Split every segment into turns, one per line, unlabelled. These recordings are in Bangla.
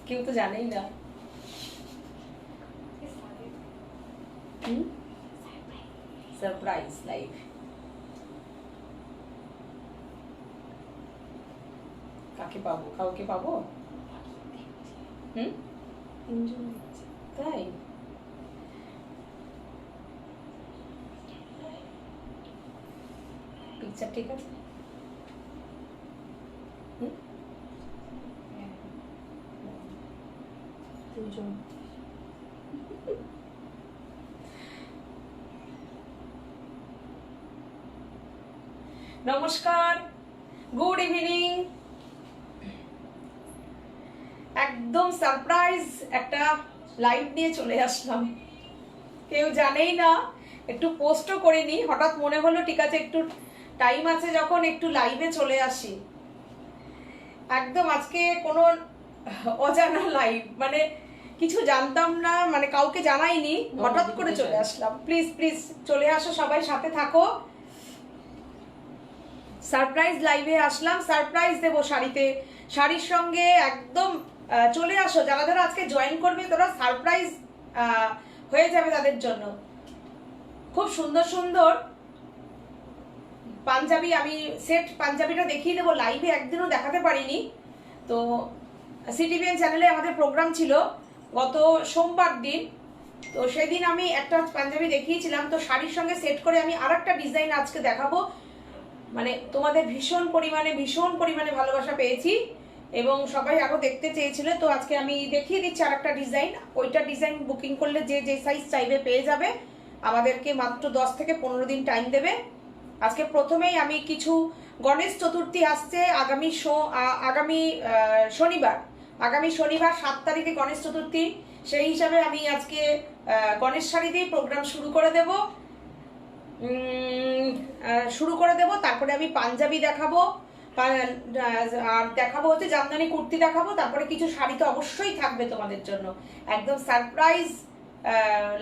কেউ তো জানেই না। Surprise live. কাকে পাবো? কাউকে পাবো? তাই পিকচার ঠিক আছে? দুজন। নমস্কার, গুড ইভিনিং। একদম সারপ্রাইজ একটা লাইভ নিয়ে চলে আসলাম, কেউ জানেই না, একটু পোস্টও করিনি, হঠাৎ মনে হলো ঠিক আছে একটু টাইম আছে যখন একটু লাইভে চলে আসি। একদম আজকে কোনো অজানা লাইভ, মানে কিছু জানতাম না, মানে কাউকে জানাইনি, হঠাৎ করে চলে আসলাম। প্লিজ প্লিজ চলে আসো, সবাই সাথে থাকো। সারপ্রাইজ লাইভে আসলাম, সারপ্রাইজ দেবো শাড়িতে, শাড়ির সঙ্গে একদম চলে আসো। যারা যারা আজকে জয়েন করবে তারা সারপ্রাইজ হয়ে যাবে তাদের জন্য। খুব সুন্দর সুন্দর পাঞ্জাবি, আমি সেট পাঞ্জাবিটা দেখিয়ে দেবো, লাইভে একদিনও দেখাতে পারিনি। তো সিটিভিএন চ্যানেলে আমাদের প্রোগ্রাম ছিল গত সোমবার দিন, তো সেদিন আমি একটা পাঞ্জাবি দেখিয়েছিলাম। তো শাড়ির সঙ্গে সেট করে আমি আর একটা ডিজাইন আজকে দেখাবো। মানে তোমাদের ভীষণ পরিমাণে ভালোবাসা পেয়েছি এবং সবাই আরো দেখতে চেয়েছিল, তো আজকে আমি দেখিয়ে দিচ্ছি আর একটা ডিজাইন। ওইটা ডিজাইন বুকিং করলে যে যে সাইজ চাইবে পেয়ে যাবে। আমাদেরকে মাত্র 10 থেকে 15 দিন টাইম দেবে। আজকে প্রথমেই আমি কিছু, গণেশ চতুর্থী আসছে আগামী শনিবার 7 তারিখে গণেশ চতুর্থী। সেই হিসাবে আমি আজকে গণেশ শাড়ি দিয়ে প্রোগ্রাম শুরু করে দেব। তারপরে আমি পাঞ্জাবি দেখাবো, আর দেখাবো হচ্ছে জামদানি কুর্তি দেখাবো, তারপরে কিছু শাড়ি তো অবশ্যই থাকবে তোমাদের জন্য। একদম সারপ্রাইজ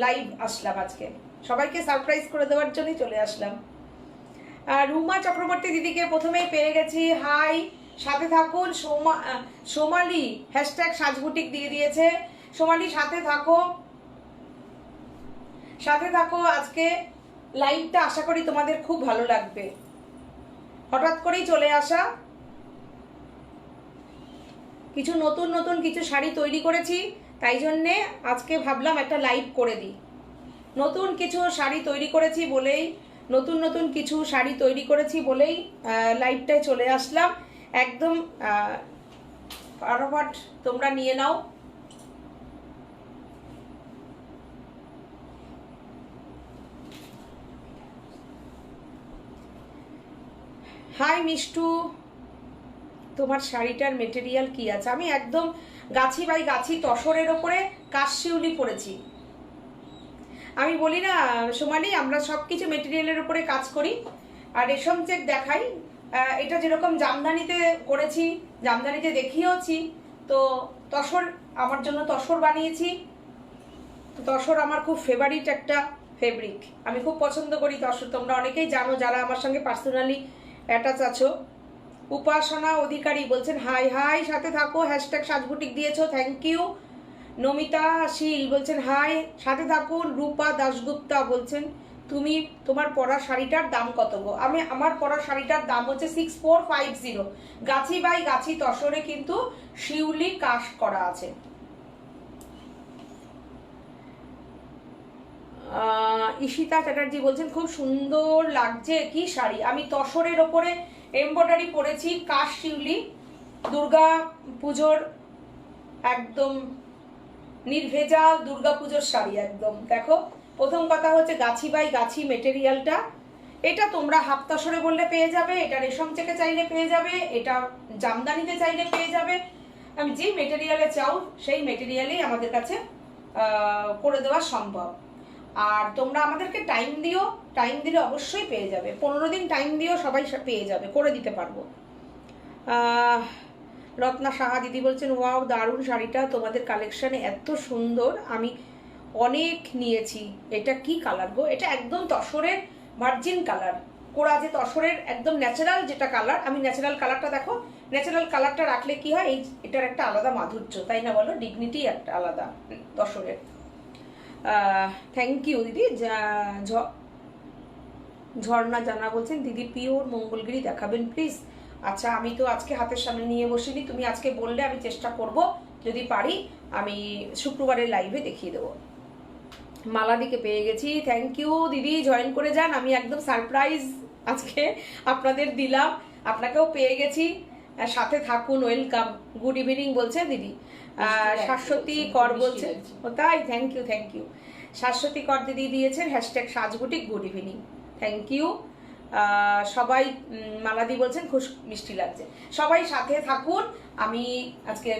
লাইভ আসলাম আজকে, সবাইকে সারপ্রাইজ করে দেওয়ার জন্যই চলে আসলাম। রুমা চক্রবর্তী দিদিকে প্রথমেই পেয়ে গেছি, হাই, সাথে থাকুন। সোমালি #সাজবুটিক দিয়ে দিয়েছে। সোমালি সাথে থাকো। আজকে লাইভটা আশা করি তোমাদের খুব ভালো লাগবে। হঠাৎ করেই চলে আসা, কিছু নতুন কিছু শাড়ি তৈরি করেছি, তাই জন্যে আজকে ভাবলাম একটা লাইভ করে দিই। নতুন কিছু শাড়ি তৈরি করেছি বলেই লাইভটায় চলে আসলাম। একদম ফাটাফাট তোমরা নিয়ে নাও। হাই মিষ্টু, তোমার শাড়িটার মেটেরিয়াল কি আছে? আমি একদম গাছি বাই গাছি তসরের ওপরে কাশশিউলি পরেছি। আমি বলি না সোমালি, আমরা সবকিছু মেটেরিয়ালের উপরে কাজ করি। আর রেশম চেক দেখাই, এটা যেরকম জামদানিতে করেছি, জামদানিতে দেখিয়েওছি। তো তসর, আমার জন্য তসর বানিয়েছি। তসর আমার খুব ফেভারিট একটা ফেব্রিক, আমি খুব পছন্দ করি তসর। তোমরা অনেকেই জানো যারা আমার সঙ্গে পার্সোনালি অ্যাটাচ আছো। উপাসনা অধিকারী বলছেন হাই, সাথে থাকো, #সাজবুটিক দিয়েছো, থ্যাংক ইউ। নমিতা শীল বলছেন হাই, সাথে থাকুন। রূপা দাশগুপ্তা বলছেন তোমার পরা শাড়িটার দাম কত গো? আমার পরা শাড়িটার দাম হচ্ছে 6450। গাছি বাই গাছি তসরে কিন্তু শিউলি কাশ করা আছে। ঈশিতা চ্যাটার্জি বলছেন খুব সুন্দর লাগছে, কি শাড়ি? আমি তসরের ওপরে এমব্রয়ডারি পরেছি, কাশ শিউলি, দুর্গা পুজোর একদম নির্ভেজাল দুর্গা পুজোর শাড়ি একদম। দেখো, প্রথম কথা হচ্ছে গাছি বাই গাছি মেটেরিয়ালটা, এটা তোমরা হাফ তসরে বললে পেয়ে যাবে, এটা রেশম চেকে চাইলে পেয়ে যাবে, এটা জামদানিতে চাইলে পেয়ে যাবে। আমি যে মেটেরিয়ালে চাও সেই মেটেরিয়ালেই আমাদের কাছে করে দেওয়া সম্ভব। আর তোমরা আমাদেরকে টাইম দিলে অবশ্যই পেয়ে যাবে। 15 দিন টাইম দিও, সবাই পেয়ে যাবে, করে দিতে পারবো। রত্না সাহা দিদি বলছেন ওয়াও, দারুণ শাড়িটা, তোমাদের কালেকশানে এত সুন্দর। আমি অনেক নিয়েছি। এটা কি কালার গো, এটা একদম তসরের ভার্জিন কালার, কোরা যে তসরের একদম ন্যাচারাল যেটা কালার। আমি ন্যাচারাল কালারটা দেখো, ন্যাচারাল কালারটা রাখলে কি হয়, এই এটার একটা আলাদা মাধুর্য, তাই না বলো, ডিগনিটি একটা আলাদা তসরের। থ্যাংক ইউ দিদি। ঝর্ণা জানা বলছেন দিদি পিওর মঙ্গলগিরি দেখাবেন প্লিজ। আচ্ছা, আমি তো আজকে হাতের সামনে নিয়ে বসিনি, তুমি আজকে বললে আমি চেষ্টা করব, যদি পারি আমি শুক্রবারের লাইভে দেখিয়ে দেবো। মালাদিকে পেয়ে গেছি, থ্যাংক ইউ দিদি, জয়েন করে যান। আমি একদম সারপ্রাইজ আজকে আপনাদের দিলাম, আপনাকেও পেয়ে গেছি, সাথে থাকুন, ওয়েলকাম। গুড ইভিনিং বলছে দিদি। শাশ্বতী কর বলছে, তাই, thank you thank you. Shashwati Kar দিদি দিয়েছেন hashtag Saaj boutique, good evening, thank you. সবাই মালাদি বলছেন খুব মিষ্টি লাগছে, সবাই সাথে থাকুন। আমি আজকে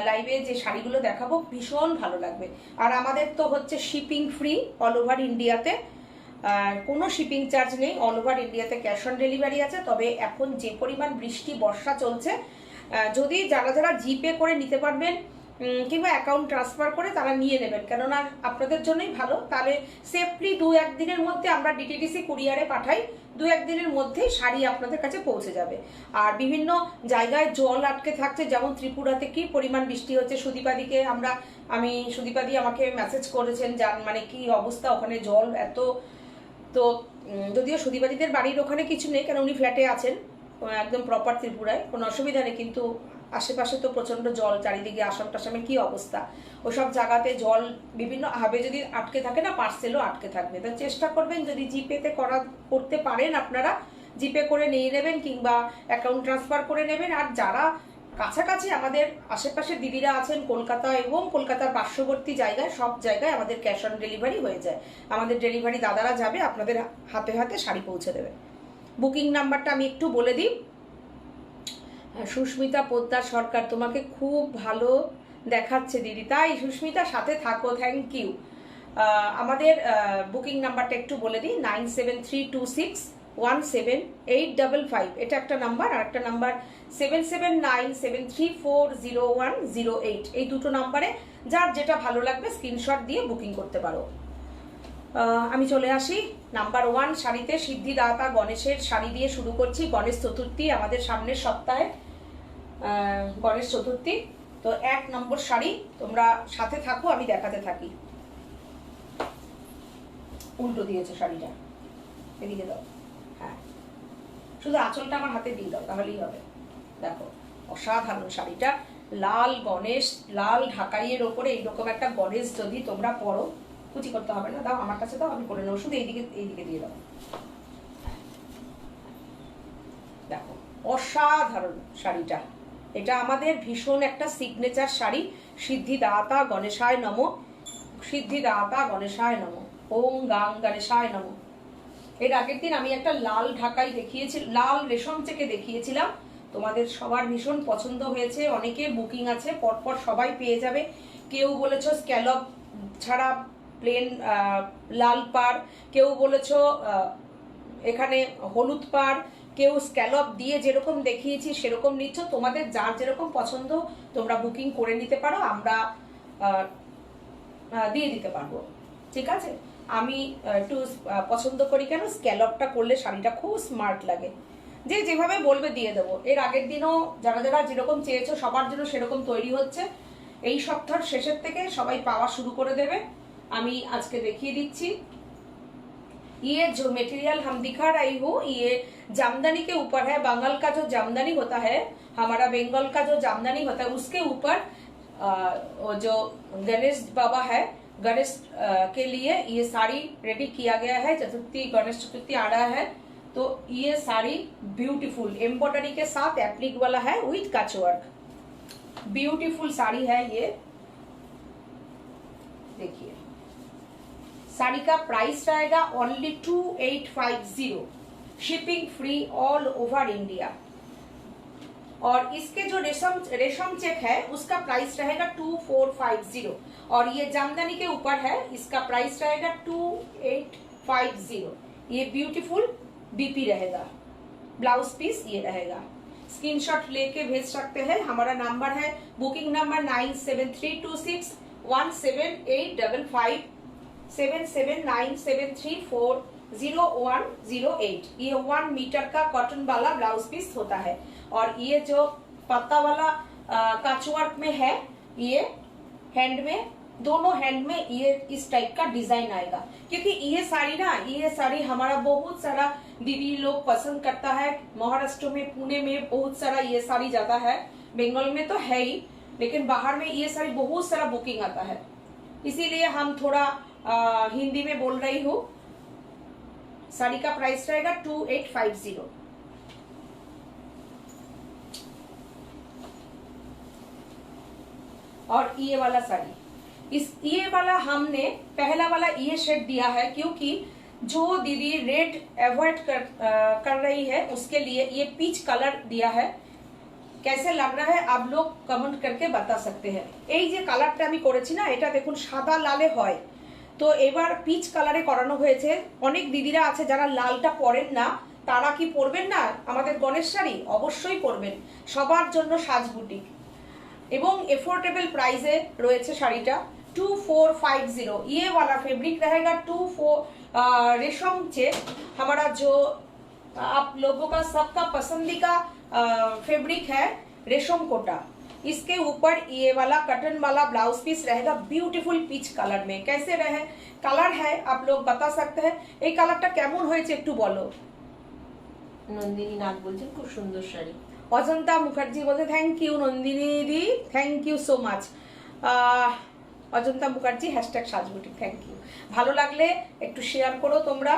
লাইভে যে শাড়িগুলো দেখাবো ভীষণ ভালো লাগবে। আর আমাদের তো হচ্ছে শিপিং ফ্রি অল ওভার ইন্ডিয়াতে, কোনো শিপিং চার্জ নেই, অল ওভার ইন্ডিয়াতে ক্যাশ অন ডেলিভারি আছে। তবে এখন যে পরিমাণ বৃষ্টি বর্ষা চলছে, যদি যারা যারা জিপে করে নিতে পারবেন কিংবা অ্যাকাউন্ট ট্রান্সফার করে তারা নিয়ে নেবেন, কেননা আপনাদের জন্যই ভালো। তাহলে সেফলি 2-1 দিনের মধ্যে আমরা ডিটিডিসি কুরিয়ারে পাঠাই, 2-1 দিনের মধ্যেই শাড়ি আপনাদের কাছে পৌঁছে যাবে। আর বিভিন্ন জায়গায় জল আটকে থাকছে, যেমন ত্রিপুরাতে কি পরিমাণ বৃষ্টি হচ্ছে, সুদীপাদিকে সুদীপাদি আমাকে মেসেজ করেছেন, মানে কি অবস্থা ওখানে, জল এত। তো যদিও সুদীপাদিদের বাড়ির ওখানে কিছু নেই, কারণ উনি ফ্ল্যাটে আছেন একদম প্রপার ত্রিপুরায়, কোনো অসুবিধা নেই, কিন্তু আশেপাশে তো প্রচন্ড জল, চারিদিকে আসাম টাসামে কি অবস্থা, ওসব জায়গাতে জল বিভিন্ন হাবে যদি আটকে থাকে না, পার্সেলও আটকে থাকবে। তো চেষ্টা করবেন যদি জিপেতে করতে পারেন আপনারা, জিপে করে নিয়ে নেবেন কিংবা অ্যাকাউন্ট ট্রান্সফার করে নেবেন। আর যারা কাছাকাছি আমাদের আশেপাশে দিদিরা আছেন কলকাতা এবং কলকাতার পার্শ্ববর্তী জায়গায়, সব জায়গায় আমাদের ক্যাশ অন ডেলিভারি হয়ে যায়। আমাদের ডেলিভারি দাদারা যাবে, আপনাদের হাতে হাতে শাড়ি পৌঁছে দেবে। বুকিং নাম্বারটা আমি একটু বলে দিই। সুস্মিতা পোদ্দার সরকার, তোমাকে খুব ভালো দেখাচ্ছে দিদি, তাই সুস্মিতা সাথে থাকো, থ্যাংক ইউ। আমাদের বুকিং নাম্বারটা একটু বলে দিই, 9732617855, এটা একটা নাম্বার। আর একটা নাম্বার 7797340108, এই দুটো নাম্বারে যার যেটা ভালো লাগবে স্ক্রিনশট দিয়ে বুকিং করতে পারো। আমি চলে আসি নাম্বার 1 শাড়িতে, সিদ্ধিদাতা গণেশের শাড়ি দিয়ে শুরু করছি। গণেশ চতুর্থী আমাদের সামনের সপ্তাহে, গণেশ চতুর্থী। তো 1 নম্বর শাড়ি, তোমরা সাথে থাকো, আমি দেখাতে থাকি। উল্টো দিয়েছে শাড়িটা, এদিকে দাও, হ্যাঁ, শুধু আঁচলটা আমার হাতে দিয়ে দাও তাহলেই হবে। দেখো অসাধারণ শাড়িটা, লাল গণেশ, লাল ঢাকাইয়ের ওপরে এইরকম একটা গণেশ যদি তোমরা পরো, কুচি করতে হবে না, দাও আমার কাছে দাও, আমি করে নেবো, শুধু এইদিকে দিয়ে দাও। দেখো অসাধারণ শাড়িটা, এটা আমাদের ভীষণ একটা সিগনেচার শাড়ি। সিদ্ধিদাতা গণেশায় নমঃ, সিদ্ধিদাতা গণেশায় নমঃ, ওম গাং গণেশায় নমঃ। এর আগের দিন আমি একটা লাল ঢাকাই দেখিয়েছি, লাল রেশম চেকে দেখিয়েছিলাম, তোমাদের সবার ভীষণ পছন্দ হয়েছে, অনেকে বুকিং আছে, পরপর সবাই পেয়ে যাবে। কেউ বলেছো স্ক্যালপ ছাড়া প্লেন লাল পাড়, কেউ বলেছো এখানে হলুদ পাড়, কেউ স্ক্যালপ দিয়ে যেরকম দেখিয়েছি সেরকম নিচ্ছ, তোমাদের যার যেরকম পছন্দ তোমরা বুকিং করে নিতে পারো, আমরা দিয়ে দিতে পারবো, ঠিক আছে। আমি একটু পছন্দ করি, কেন স্ক্যালপটা করলে শাড়িটা খুব স্মার্ট লাগে, যে যেভাবে বলবে দিয়ে দেবো। এর আগের দিনও যারা যারা যেরকম চেয়েছো সবার জন্য সেরকম তৈরি হচ্ছে, এই সপ্তাহের শেষের থেকে সবাই পাওয়া শুরু করে দেবে। আমি আজকে দেখিয়ে দিচ্ছি। ये जो मटेरियल हम दिखा रही हूँ, ये जामदानी के ऊपर है। बंगाल का जो जामदानी होता है, हमारा बंगाल का जो जामदानी होता है, उसके ऊपर जो गणेश बाबा है, गणेश के लिए ये साड़ी रेडी किया गया है। चतुर्थी, गणेश चतुर्थी आ रहा है, तो ये साड़ी ब्यूटीफुल एम्ब्रॉयडरी के साथ एप्लिक वाला है विथ कचवर्क, ब्यूटीफुल साड़ी है ये। देखिए साड़ी का प्राइस रहेगा only 2850, shipping free all over India. और इसके जो रेशम चेक है उसका प्राइस रहेगा 2450, और ये जामदानी के ऊपर है, इसका प्राइस रहेगा 2850। ये ब्यूटीफुल बीपी रहेगा, ब्लाउज पीस ये रहेगा। स्क्रीनशॉट लेके भेज सकते हैं। हमारा नंबर है बुकिंग नंबर 973261 17857797340108। ये 1 मीटर का कॉटन वाला ब्लाउज पीस होता है। और ये जो पत्ता वाला कांच वर्क में है, ये हैंड में, दोनों हैंड में ये इस टाइप का डिजाइन आएगा। क्योंकि ये साड़ी हमारा बहुत सारा दीदी लोग पसंद करता है। महाराष्ट्र में, पुणे में बहुत सारा ये साड़ी जाता है, बंगाल में तो है ही, लेकिन बाहर में ये साड़ी बहुत सारा बुकिंग आता है। इसीलिए हम थोड़ा हिंदी में बोल रही हूँ। साड़ी का प्राइस रहेगा 2850। और ये वाला साड़ी, ये वाला हमने पहला वाला ये शेड दिया है क्योंकि जो दीदी रेड अवॉइड कर रही है उसके लिए ये पीच कलर दिया है। कैसे लग रहा है आप लोग कमेंट करके बता सकते हैं। এই যে কালারটা আমি করেছি না, এটা দেখুন সাদা লালে হয়, তো এবার পিচ কালারে করানো হয়েছে। অনেক দিদিরা আছে যারা লালটা পরেন না, তারা কি পরবেন না আমাদের গণেশ শাড়ি? অবশ্যই পরবেন। সবার জন্য সাজ বুটিক এবং এফোর্डेबल प्राइसे রয়েছে শাড়িটা 2450। ये वाला फैब्रिक रहेगा 24 रेशम से। हमारा जो आप लोगों का सबका पसंदीदा फैब्रिक है रेशम कोटा। इसके ऊपर ये वाला कटन वाला ब्लाउज पीस रहेगा ब्यूटीफुल पीच कलर में। कैसे रहे कलर है आप लोग बता सकते हैं। এই কালারটা কেমন হয়েছে একটু বলো।
নন্দিনী নাগ বলছেন খুব সুন্দর শাড়ি।
অজন্তা মুখার্জি বলতে থ্যাংক ইউ নন্দিনী দি, thank you so much. Ajanta Mukherjee hashtag Saaj boutique, thank you. ভালো লাগলে একটু শেয়ার করো তোমরা।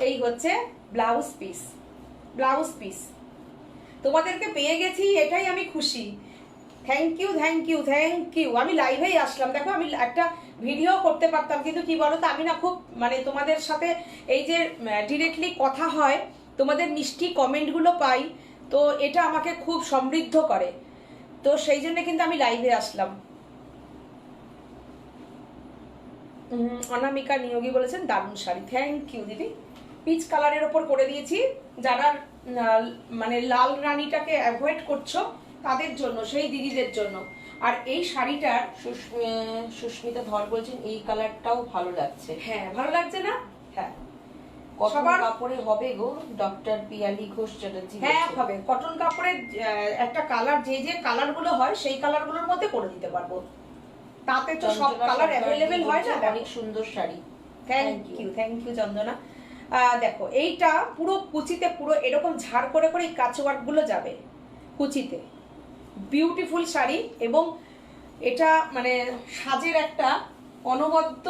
এই হচ্ছে ব্লাউজ পিস। তোমাদেরকে পেয়ে গেছি, এটাই আমি খুশি। Thank you. আমি লাইভেই আসলাম। দেখো আমি একটা ভিডিও করতে পারতাম, কিন্তু কি বলতো আমি না খুব মানে তোমাদের সাথে এই যে ডিরেক্টলি কথা হয়, তোমাদের মিষ্টি কমেন্টগুলো পাই, তো এটা আমাকে খুব সমৃদ্ধ করে। তো সেই জন্য কিন্তু আমি লাইভে আসলাম। অনামিকা নিয়োগী বলেছেন দারুণ শাড়ি, থ্যাংক ইউ দিদি। পিচ কালারের ওপর করে দিয়েছি। যারা মানে লাল রানীটাকে অ্যাভয়েড করছো তাদের জন্য, সেই দিদিদের জন্য। আর এই শাড়িটার
সুস্মিতা ধর বলছেন এই কালারটাও ভালো লাগছে।
হ্যাঁ ভালো লাগছে না? হ্যাঁ
কটন কাপড়ে হবে গো ডক্টর পিয়ালি ঘোষ চ্যাটার্জি।
হ্যাঁ হবে, কটন কাপড়ের একটা কালার, যে কালারগুলো হয় সেই কালারগুলোর মধ্যে করে দিতে পারবো। তাতে তো সব কালার অ্যাভেলেবেল হয় না।
অনেক সুন্দর শাড়ি,
থ্যাংক ইউ চন্দনা। দেখো এইটা পুরো কুচিতে পুরো এরকম ঝাড় করে করে এই কাজ ওয়ার্ক গুলো যাবে কুচিতে। বিউটিফুল শাড়ি এবং এটা মানে সাজের একটা অনবদ্য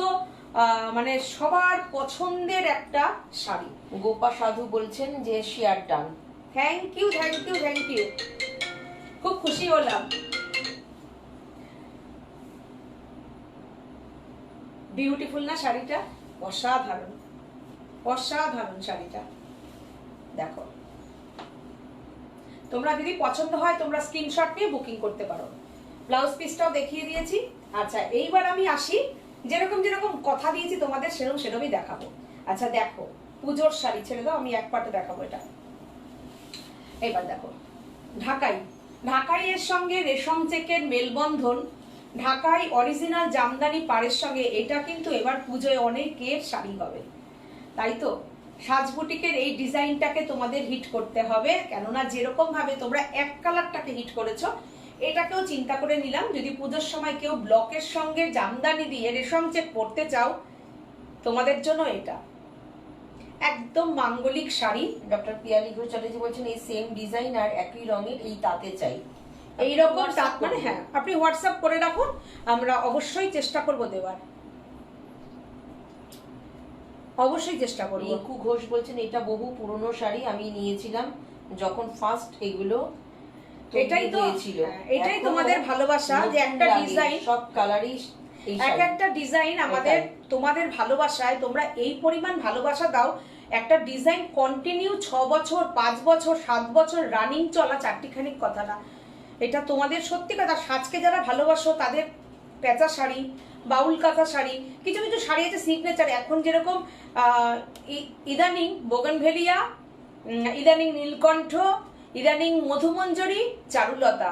মানে সবার পছন্দের একটা শাড়ি।
গোপা সাধু বলছেন যে শেয়ার ডান।
Thank you. খুব খুশি হলাম। বিউটিফুল না শাড়িটা? অসাধারণ শাড়িটা। দেখো তোমরা যদি পছন্দ হয় তোমরা স্ক্রিনশট নিয়ে বুকিং করতে পারো। ব্লাউজ পিসটাও দেখিয়ে দিয়েছি। আচ্ছা এইবার আমি আসি, যেরকম কথা দিয়েছি তোমাদের সেরকমই দেখাবো। আচ্ছা দেখো পুজোর শাড়ি, ছেড়ে দাও আমি এক পাটে দেখাবো এটা। এবার দেখো ঢাকাই এর সঙ্গে রেশম চেকের মেলবন্ধন, ঢাকাই অরিজিনাল জামদানি পাড়ের সঙ্গে এটা কিন্তু এবার পুজোয় অনেকের শাড়ি হবে। তাই তো সাজবুটিকের এই ডিজাইনটাকে তোমাদের হিট করতে হবে, কেননা যেরকম ভাবে তোমরা এক কালারটাকে হিট করেছো, এটাকেও চিন্তা করে নিলাম। যদি পুজোর সময় কেউ ব্লকের সঙ্গে জামদানি দিয়ে রেশম চেক পরতে চাও, তোমাদের জন্য এটা একদম মাঙ্গলিক শাড়ি।
ডক্টর পিয়ালি ঘোষ চ্যাটার্জি বলছেন এই সেম ডিজাইন আর একই রঙের এই তাঁতে চাই।
এইরকম তাঁত মানে হ্যাঁ আপনি হোয়াটসঅ্যাপ করে রাখুন, আমরা অবশ্যই চেষ্টা করব দেওয়ার, অবশ্যই চেষ্টা করব।
ইকু ঘোষ বলছেন এটা বহু পুরনো শাড়ি, আমি নিয়েছিলাম যখন ফার্স্ট এগুলো।
এটাই তোমাদের ভালোবাসা, যে একটা ডিজাইন
সব কালারই
এক একটা ডিজাইন আমাদের তোমাদের ভালোবাসায় তোমরা এই পরিমাণ ভালোবাসা দাও। একটা ডিজাইন কন্টিনিউ 6 বছর 5 বছর 7 বছর রানিং চলা চারটিখানিক কথা না, এটা তোমাদের সত্যি কথা। সাজকে যারা ভালোবাসো তাদের পেঁচা শাড়ি, বাউল কাঁথা শাড়ি, কিছু কিছু শাড়ি আছে সিগনেচার। এখন যেরকম ইদানিং বোগনভেলিয়া, ইদানিং নীলকণ্ঠ, ইদানিং মধুমঞ্জরি, চারুলতা,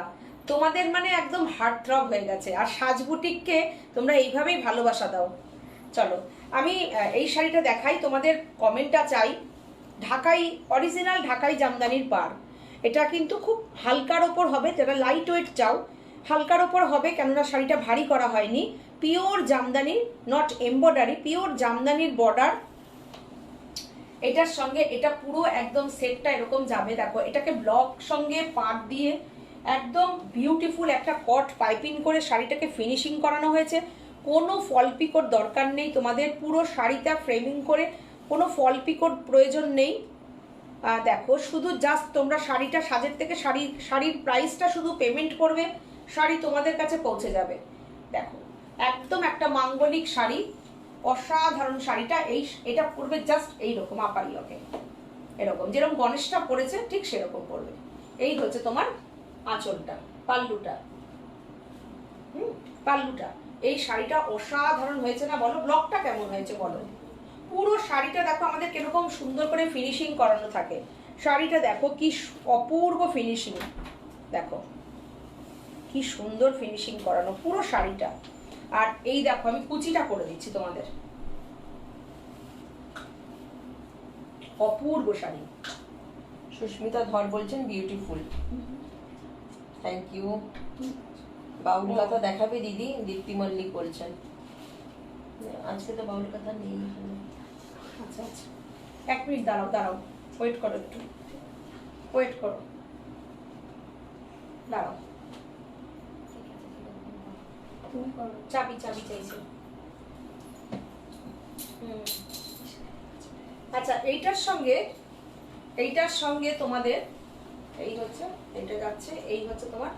তোমাদের মানে একদম হার্ট থ্রব হয়ে গেছে। আর সাজ বুটিককে তোমরা এইভাবেই ভালোবাসা দাও। চলো আমি এই শাড়িটা দেখাই, তোমাদের কমেন্টটা চাই। ঢাকাই অরিজিনাল ঢাকাই জামদানির পাড়। এটা কিন্তু খুব হালকার ওপর হবে, যারা লাইট ওয়েট চাও হালকার ওপর হবে, কেননা শাড়িটা ভারী করা হয়নি। Pure Jamdani, not embroidery, pure জামদানির বর্ডার। এটার সঙ্গে এটা পুরো একদম সেটটা এরকম যাবে। দেখো এটাকে ব্লক সঙ্গে পাট দিয়ে একদম বিউটিফুল একটা কট পাইপিং করে শাড়িটাকে ফিনিশিং করানো হয়েছে। কোনো ফল পিকোর দরকার নেই তোমাদের, পুরো শাড়িটা ফ্রেমিং করে কোনো ফল পিকোর প্রয়োজন নেই। দেখো শুধু জাস্ট তোমরা শাড়িটা সাজের থেকে শাড়ির প্রাইসটা শুধু পেমেন্ট করবে, শাড়ি তোমাদের কাছে পৌঁছে যাবে। দেখো একদম একটা মাঙ্গলিক শাড়ি, অসাধারণ শাড়িটা। এটা পরবে জাস্ট এইরকম আপারিয়কে, এরকম যেরকম গণেশটা পরেছে ঠিক সেরকম পরবে। এই হচ্ছে তোমার আঁচলটা, পাল্লুটা। পাল্লুটা। এই শাড়িটা অসাধারণ হয়েছে না বলো? ব্লকটা কেমন হয়েছে বলো? পুরো শাড়িটা দেখো আমাদের কিরকম সুন্দর করে ফিনিশিং করানো থাকে। শাড়িটা দেখো কি অপূর্ব ফিনিশিং, দেখো কি সুন্দর ফিনিশিং করানো পুরো শাড়িটা। আর এই দেখো আমি কুচিটা করে দিচ্ছি তোমাদের, অপূর্ব শাড়ি।
সুস্মিতা ধর বলছেন বিউটিফুল, থ্যাংক ইউ। বাউল কথা দেখাবে দিদি, দীপ্তি মল্লিক বলছেন। আজকে তো বাউল কথা নেই।
আচ্ছা আচ্ছা, এক মিনিট দাঁড়াও দাঁড়াও, ওয়েট করো একটু, ওয়েট করো, দাঁড়াও। চাবি চাবি চাইছে। আচ্ছা এইটার সঙ্গে তোমাদের এই হচ্ছে, এটা যাচ্ছে, এই হচ্ছে তোমার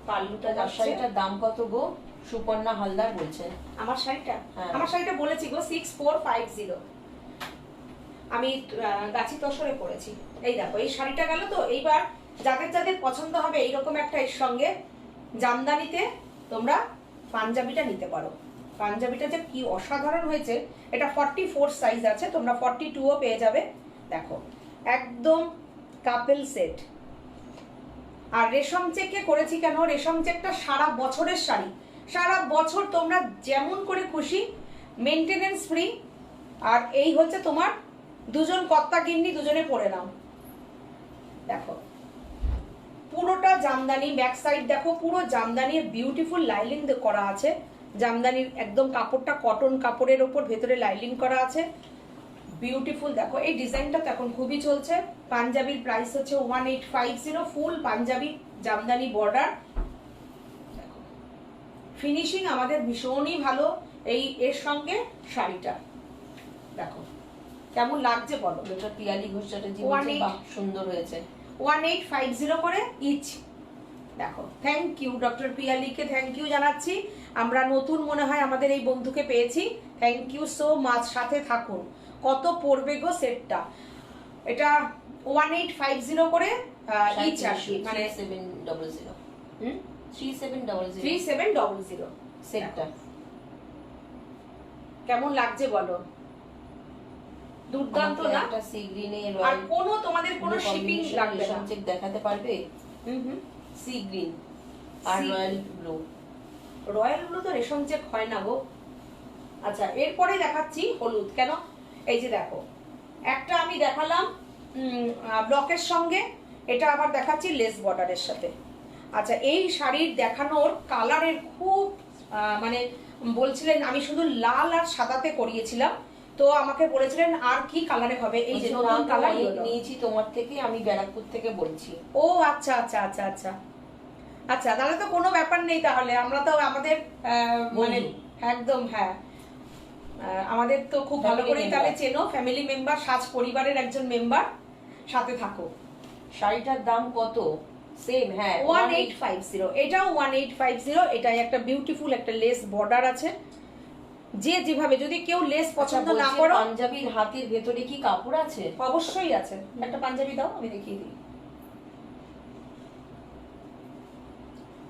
পাল্লুটা যাচ্ছে।
শাড়িটার দাম কত গো? সুপর্ণা হালদার বলছেন।
আমার শাড়িটা,
হ্যাঁ।
আমার শাড়িটা বলেছি গো 6450। আমি গাছি তসরে পরেছি। এই দেখো এই শাড়িটা গেল তো। এইবার যাদের যাদের পছন্দ হবে এইরকম একটা এর সঙ্গে জামদানিতে তোমরা পাঞ্জাবিটা নিতে পারো। পাঞ্জাবিটা যে কি অসাধারণ হয়েছে। এটা 44 সাইজ আছে, তোমরা 42ও পেয়ে যাবে। দেখো একদম কাপেল সেট। আর রেশম চেকে করেছি কেন? রেশম চেকটা সারা বছরের শাড়ি, সারা বছর তোমরা যেমন করে খুশি, মেনটেনেন্স ফ্রি। আর এই হচ্ছে তোমার দুজন কর্তা গিন্নি দুজনে পরে নাও। দেখো পুরোটা জামদানি, ব্যাক সাইড দেখো পুরো জামদানির বিউটিফুল লাইলিং করা আছে। জামদানির একদম কাপড়টা কটন কাপড়ের ওপর ভেতরে লাইলিং করা আছে, বিউটিফুল। দেখো এই ডিজাইনটা তো এখন খুবই চলছে। পাঞ্জাবির প্রাইস হচ্ছে 1850, ফুল পাঞ্জাবি জামদানি বর্ডার। ফিনিশিং আমাদের ভীষণই ভালো। এই এর সঙ্গে শাড়িটা দেখো কেমন লাগছে বলো?
ডক্টর পিয়ালি ঘোষ চ্যাটার্জি সুন্দর হয়েছে।
1850 করে ইচ। দেখো থ্যাংক ইউ ডক্টর পিয়ালিকে, থ্যাংক ইউ জানাচ্ছি। আমরা নতুন মনে হয় আমাদের এই বন্ধুকে পেয়েছি, থ্যাংক ইউ সো মাচ। সাথে থাকুন। কত পড়বে গো সেটটা? এটা 1850 করে ইচ আসি, মানে
3700।
3700
সেটটা
কেমন লাগছে বলো? দুর্দান্ত না?
একটা সি গ্রিনে
আর কোনো তোমাদের কোনো শিপিং লাগবে না।
চেক দেখাতে পারবে? সি গ্রিন আর রয়্যাল ব্লু।
রয়্যাল ব্লু তো রেশম চেক হয় না গো। আচ্ছা এরপরে দেখাচ্ছি হলুদ। কেন? এই যে দেখো একটা আমি দেখালাম ব্লকের সঙ্গে, এটা আবার দেখাচ্ছি লেস বর্ডারের সাথে। আচ্ছা এই শাড়ির দেখানোর কালারের খুব মানে বলছিলেন, আমি শুধু লাল আর সাদাতে করিয়েছিলাম, তো আমাকে বলেছিলেন আর কি কালারে হবে। এই যে নতুন কালার
নিয়েছি তোমার থেকে, আমি ব্যারাকপুর থেকে বলছি।
ও আচ্ছা আচ্ছা আচ্ছা আচ্ছা আচ্ছা, তাহলে তো কোনো ব্যাপার নেই। তাহলে আমরা তো আমাদের মানে একদম হ্যাঁ, আমাদের তো খুব ভালো করেই তাহলে চেনো, ফ্যামিলি মেম্বার, সাজ পরিবারের একজন মেম্বার, সাথে থাকো।
শাড়িটার দাম কত? সেম হ্যাঁ
1850। এটাও 1850। এটাই একটা বিউটিফুল একটা লেস বর্ডার আছে। যে যেভাবে, যদি কেউ লেস পছন্দ না করো,
পাঞ্জাবির হাতের ভেতরে কি কাপড় আছে?
অবশ্যই আছে। একটা পাঞ্জাবি দাও, আমি দেখিয়ে দিই।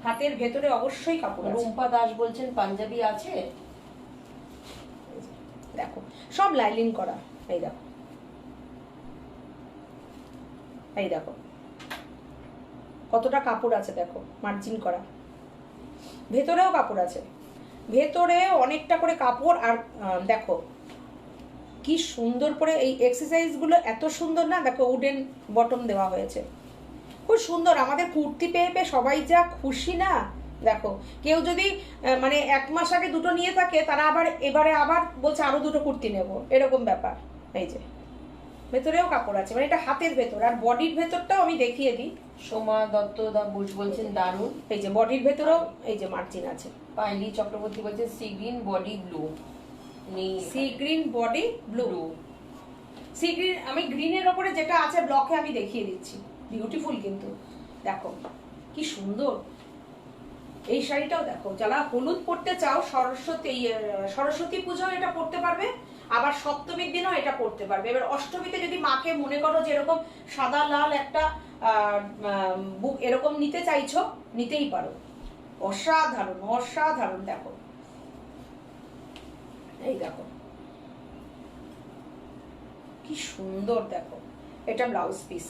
হাতের ভেতরে অবশ্যই কাপড় আছে।
রুম্পা দাস বলছেন পাঞ্জাবি আছে।
দেখো সব লাইলিং করা। এই দেখো, এই দেখো কতটা কাপড় আছে দেখো, মার্জিন করা, ভেতরেও কাপড় আছে, ভেতরে অনেকটা করে কাপড়। আর দেখো কি সুন্দর করে এই এক্সারসাইজগুলো, এত সুন্দর না, দেখো উডেন বটম দেওয়া হয়েছে, খুব সুন্দর। আমাদের কুর্তি পেয়ে পেয়ে সবাই যা খুশি না, দেখো কেউ যদি মানে 1 মাস আগে দুটো নিয়ে থাকে, তারা আবার এবারে আবার বলছে আরো দুটো কুর্তি নেব, এরকম ব্যাপার। এই যে ভেতরেও কাপড় আছে, মানে এটা হাতের ভেতর। আর বডির ভেতরটাও আমি দেখিয়ে দিই।
সোমা দত্ত দা বলছেন দারুণ।
এই যে বডির ভেতরেও এই যে মার্জিন আছে।
পাইলি চক্রবর্তী বলছেন sea green body blue,
sea green body blue. Sea green, আমি গ্রিনের ওপরে যেটা আছে ব্লকে আমি দেখিয়ে দিচ্ছি, বিউটিফুল কিন্তু দেখো কি সুন্দর। এই শাড়িটাও দেখো, যারা হলুদ পরতে চাও সরস্বতী পুজো এটা পরতে পারবে, আবার সপ্তমীর দিনও এটা পরতে পারবে। এবার অষ্টমীতে যদি মাকে মনে করো যে এরকম সাদা লাল একটা বুক এরকম নিতে চাইছো, নিতেই পারো। অসাধারণ অসাধারণ, দেখো এই দেখো কি সুন্দর, দেখো এটা ব্লাউজ পিস।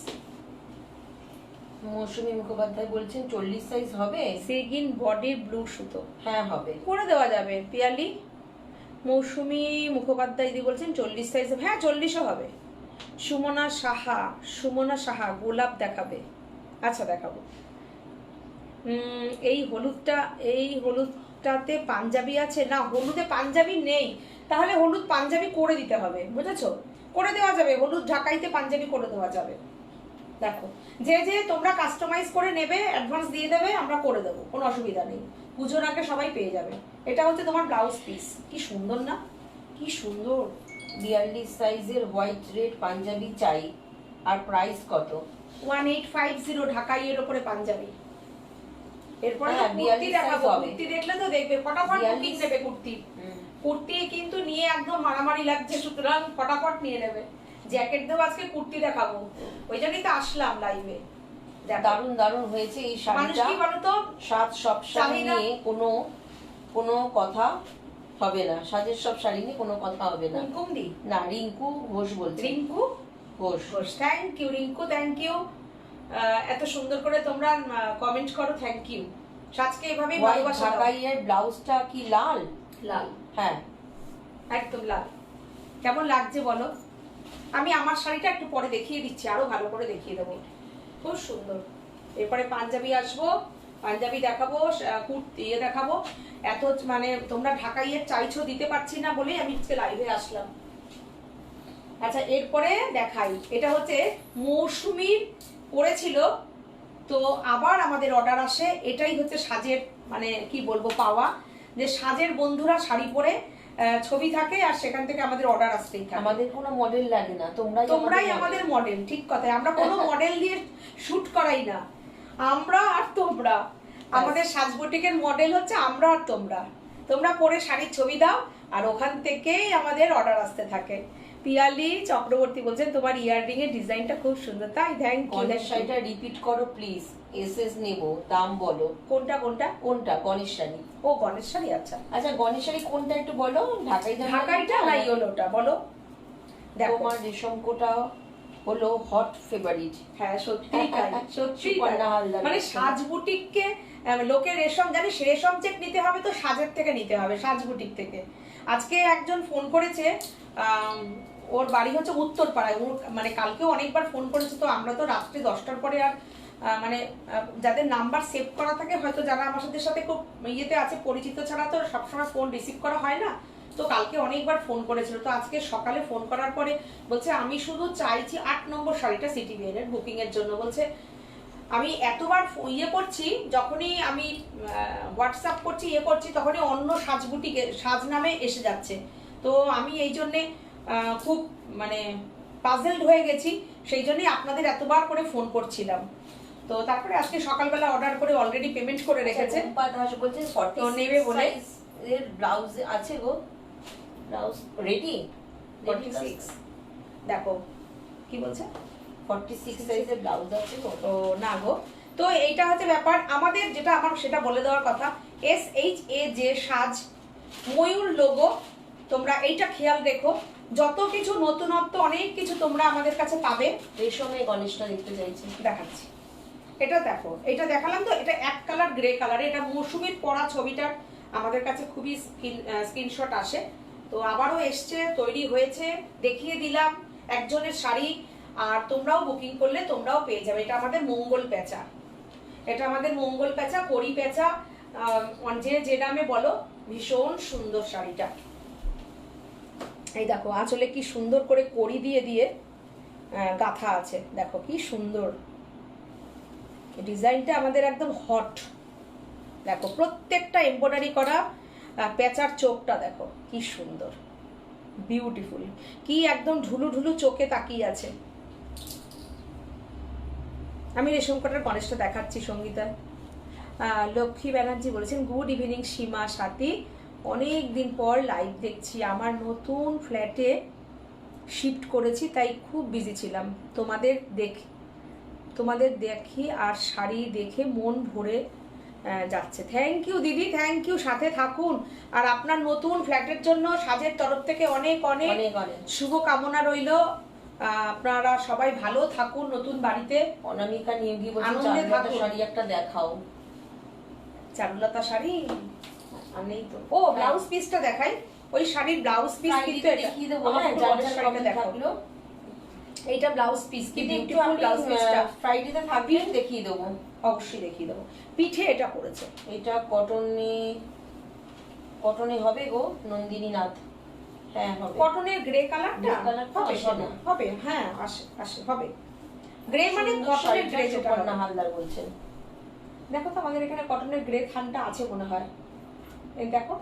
মৌসুমী মুখোপাধ্যায় বলছেন 40 সাইজ হবে?
সেগিন বডির ব্লু সুতো,
হ্যাঁ হবে,
করে দেওয়া যাবে পিয়ালি। মৌসুমী মুখোপাধ্যায় দিদি বলছেন 40 সাইজ, হ্যাঁ 40ও হবে। সুমনা সাহা গোলাপ দেখাবে, আচ্ছা দেখাবো। এই হলুদটাতে পাঞ্জাবি আছে না? হলুদে পাঞ্জাবি নেই, তাহলে হলুদ পাঞ্জাবি করে দিতে হবে, বুঝেছো? করে দেওয়া যাবে, হলুদ ঢাকাইতে পাঞ্জাবি করে দেওয়া যাবে। দেখো যে তোমরা কাস্টমাইজ করে নেবে, অ্যাডভান্স দিয়ে দেবে, আমরা করে দেবো, কোনো অসুবিধা নেই। পুজোর আগে সবাই পেয়ে যাবে। এটা হচ্ছে তোমার ব্লাউজ পিস, কি সুন্দর না, কি সুন্দর।
42 সাইজের হোয়াইট রেড পাঞ্জাবি চাই, আর প্রাইস কত?
1850 ঢাকাইয়ের উপরে পাঞ্জাবি। এরপরে
হ্যাঁ,
কুর্তি
42
দেখাবো,
size হবে।
কুর্তি দেখলে তো দেখবে ফটাফট
42
বুকিং নেবে কুর্তি। কুর্তি কিন্তু নিয়ে একদম মারামারি লাগছে, সুতরাং ফটাফট নিয়ে নেবে। জ্যাকেট দেবো, আজকে কুর্তি দেখাবো, ওই জন্যই তো আসলাম লাইভে।
দারুণ দারুণ হয়েছে এই
মানুষ
শাড়িটা।
কি বলো তো,
সাজ সব শাড়ি
চাহিদা-
নিয়ে কোনো কথা হবে না, সাজের সব শাড়ি নিয়ে কোনো কথা হবে না।
কুমকুম দি
না, রিঙ্কু ঘোষ বলছে।
Rinku
Ghosh,
thank you Rinku, thank you. এত সুন্দর করে তোমরা কমেন্ট করো, থ্যাংক ইউ। সাজকে এভাবেই ভালোবাসা দাও।
ঢাকাইয়ের ব্লাউজটা কি লাল?
লাল,
হ্যাঁ
একদম লাল। কেমন লাগছে বলো? আমি আমার শাড়িটা একটু পরে দেখিয়ে দিচ্ছি, আরো ভালো করে দেখিয়ে দেবো, খুব সুন্দর। এরপরে পাঞ্জাবি আসবো, পাঞ্জাবি দেখাবো, কুর্তি দেখাবো। এত মানে তোমরা ঢাকাইয়ের চাইছো, দিতে পারছি না বলেই আমি আজকে লাইভে আসলাম। আচ্ছা এরপরে দেখাই, এটা হচ্ছে মৌসুমীর পরেছিল, তো আবার আমাদের অর্ডার আসে। এটাই হচ্ছে সাজের মানে কি বলবো পাওয়া, যে সাজের বন্ধুরা শাড়ি পরে ছবি থাকে, আর সেখান থেকে আমাদের অর্ডার আসতেই থাকে।
আমাদের কোনো মডেল লাগে না,
তোমরাই আমাদের মডেল। ঠিক কথা, আমরা কোনো মডেল দিয়ে শুট করাই না, আমরা আর তোমরা। আমাদের সাজ বুটিকের মডেল হচ্ছে আমরা আর তোমরা। তোমরা পরে শাড়ির ছবি দাও, আর ওখান থেকেই আমাদের অর্ডার আসতে থাকে। পিয়ালি চক্রবর্তী বলছেন তোমার ইয়াররিং এর ডিজাইনটা খুব সুন্দর, তাই থ্যাংক ইউ।
গণেশ শাড়িটা রিপিট করো প্লিজ, এসএস নেব, দাম বলো।
কোনটা কোনটা?
কোনটা? গণেশ শাড়ি।
ও গণেশ শাড়ি, আচ্ছা
আচ্ছা গণেশ শাড়ি কোনটা একটু বলো।
ঢাকাইটা না ইয়েলোটা বলো। দেখো
তোমার রেশমকোটা হলো হট ফেভারিট।
হ্যাঁ সত্যি তাই, সত্যি
সুপর্ণা হালদার
মানে
বলছেন।
সাজ বুটিককে লোকের রেশম জানিস, রেশম চেক নিতে হবে তো সাজের থেকে নিতে হবে, সাজ বুটিক থেকে। আজকে একজন ফোন করেছে, ওর বাড়ি হচ্ছে উত্তরপাড়ায়, ওর মানে কালকেও অনেকবার ফোন করেছে, তো আমরা তো রাত্রে 10টার পরে আর মানে যাদের নাম্বার সেভ করা থাকে, হয়তো যারা আমার সাথে খুব ইয়েতে আছে পরিচিত, ছাড়া তো সবসময় ফোন রিসিভ করা হয় না। তো কালকে অনেকবার ফোন করেছিল, তো আজকে সকালে ফোন করার পরে বলছে আমি শুধু চাইছি 8 নম্বর শাড়িটা সিটি বিয়ের বুকিং এর জন্য। বলছে আমি এতবার ইয়ে করছি, যখনই আমি হোয়াটসঅ্যাপ করছি ইয়ে করছি, তখনই অন্য সাজ বুটিকে সাজ নামে এসে যাচ্ছে। তো আমি এই জন্যে খুব মানে পাজেলড হয়ে গেছি, সেই জন্যই আপনাদের এতবার করে ফোন করছিলাম। তো তারপরে আজকে সকালবেলা অর্ডার করে অলরেডি পেমেন্ট করে রেখেছে,
বলছে 40
তো নেবে বলে।
এর ব্লাউজ আছে গো, ব্লাউজ রেডি
46 দেখো কি বলছে,
46 সাইজের ব্লাউজ আছে গো।
তো না গো, তো এইটা হচ্ছে ব্যাপার আমাদের, যেটা আমার সেটা বলে দেওয়ার কথা। SHAJ সাজ ময়ূর লোগো, তোমরা এইটা খেয়াল রেখো। যত কিছু নতুনত্ব অনেক কিছু তোমরা আমাদের কাছে পাবে।
রেশমে গণেশটা দেখতে চাইছি,
দেখাচ্ছি। এটা দেখো, এটা দেখালাম তো, এটা এক কালার গ্রে কালারে, এটা মৌসুমীর পরা ছবিটার আমাদের কাছে খুবই স্ক্রিনশট আসে, তো আবারও এসছে, তৈরি হয়েছে, দেখিয়ে দিলাম একজনের শাড়ি। আর তোমরাও বুকিং করলে তোমরাও পেয়ে যাবে। এটা আমাদের মঙ্গল পেঁচা, এটা আমাদের মঙ্গল পেঁচা, কড়ি পেঁচা, যে নামে বলো, ভীষণ সুন্দর শাড়িটা। এই দেখো আঁচলে কি সুন্দর করে কড়ি দিয়ে দিয়ে গাঁথা আছে, দেখো কি সুন্দর ডিজাইনটা, আমাদের একদম হট। দেখো প্রত্যেকটা এমব্রয়ডারি করা, পেঁচার চোখটা দেখো কি সুন্দর, বিউটিফুল, কি একদম ঢুলু ঢুলু চোখে তাকিয়ে আছে। আমি রেশম কাটার গণেশটা দেখাচ্ছি সঙ্গীতা। লক্ষ্মী ব্যানার্জি বলেছেন গুড ইভিনিং সীমা সাথী, অনেক দিন পর লাইভ দেখছি, আমার নতুন ফ্ল্যাটে শিফট করেছি তাই খুব বিজি ছিলাম, তোমাদের দেখি আর শাড়ি দেখে মন ভরে যাচ্ছে। থ্যাংক ইউ দিদি, থ্যাংক ইউ, সাথে থাকুন। আর আপনার নতুন ফ্ল্যাটের জন্য সাজের তরফ থেকে অনেক অনেক শুভ কামনা রইল। আপনারা সবাই ভালো থাকুন নতুন বাড়িতে।
অনামিকা নিয়োগী বলছে চারুলতা শাড়ি একটা দেখাও।
চারুলতা শাড়ি আর নেই তো। ও ব্লাউজ পিসটা দেখাই, ওই শাড়ির ব্লাউজ পিস কিন্তু
দেখিয়ে দেবো। শাড়িটা দেখালো,
এইটা ব্লাউজ পিস, কি বিউটিফুল ব্লাউজ পিসটা।
ফ্রাইডেতে থাকবে, দেখিয়ে দেবো,
অবশ্যই দেখিয়ে দেবো। পিঠে এটা পড়েছে,
এটা কটনে হবে গো নন্দিনী নাথ। হ্যাঁ হবে,
কটনের গ্রে কালারটা হবে, হ্যাঁ আসে হবে। গ্রে মানে কটনের গ্রে, যেটা
না হালদার বলছেন।
দেখো তো আমাদের এখানে কটনের গ্রে থানটা আছে মনে হয়, এই দেখো।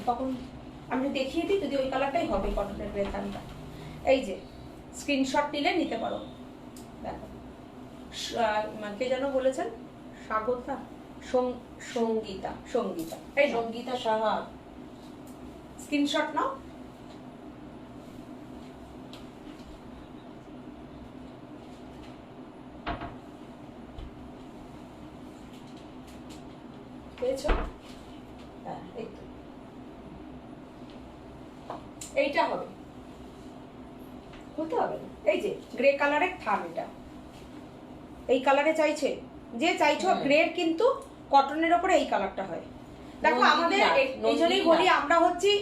তখন আমি দেখিয়ে দিই, যদি ওই কালারটাই হবে কটনের গ্রে থানটা। এই যে স্ক্রিনশট নিলে নিতে পারো। দেখো কে যেন বলেছেন, স্বাগতা, সঙ্গীতা, এই
সঙ্গীতা সাহা,
স্ক্রিনশট নাও। পেয়েছো? হ্যাঁ, এই তো, এইটা হবে, হতে হবে না। এই যে গ্রে কালারের থান, এটা এই কালারে চাইছে, যে চাইছো গ্রের, কিন্তু কটনের ওপরে এই কালারটা হয়। দেখো আমাদের এই জন্যই বলি, আমরা হচ্ছি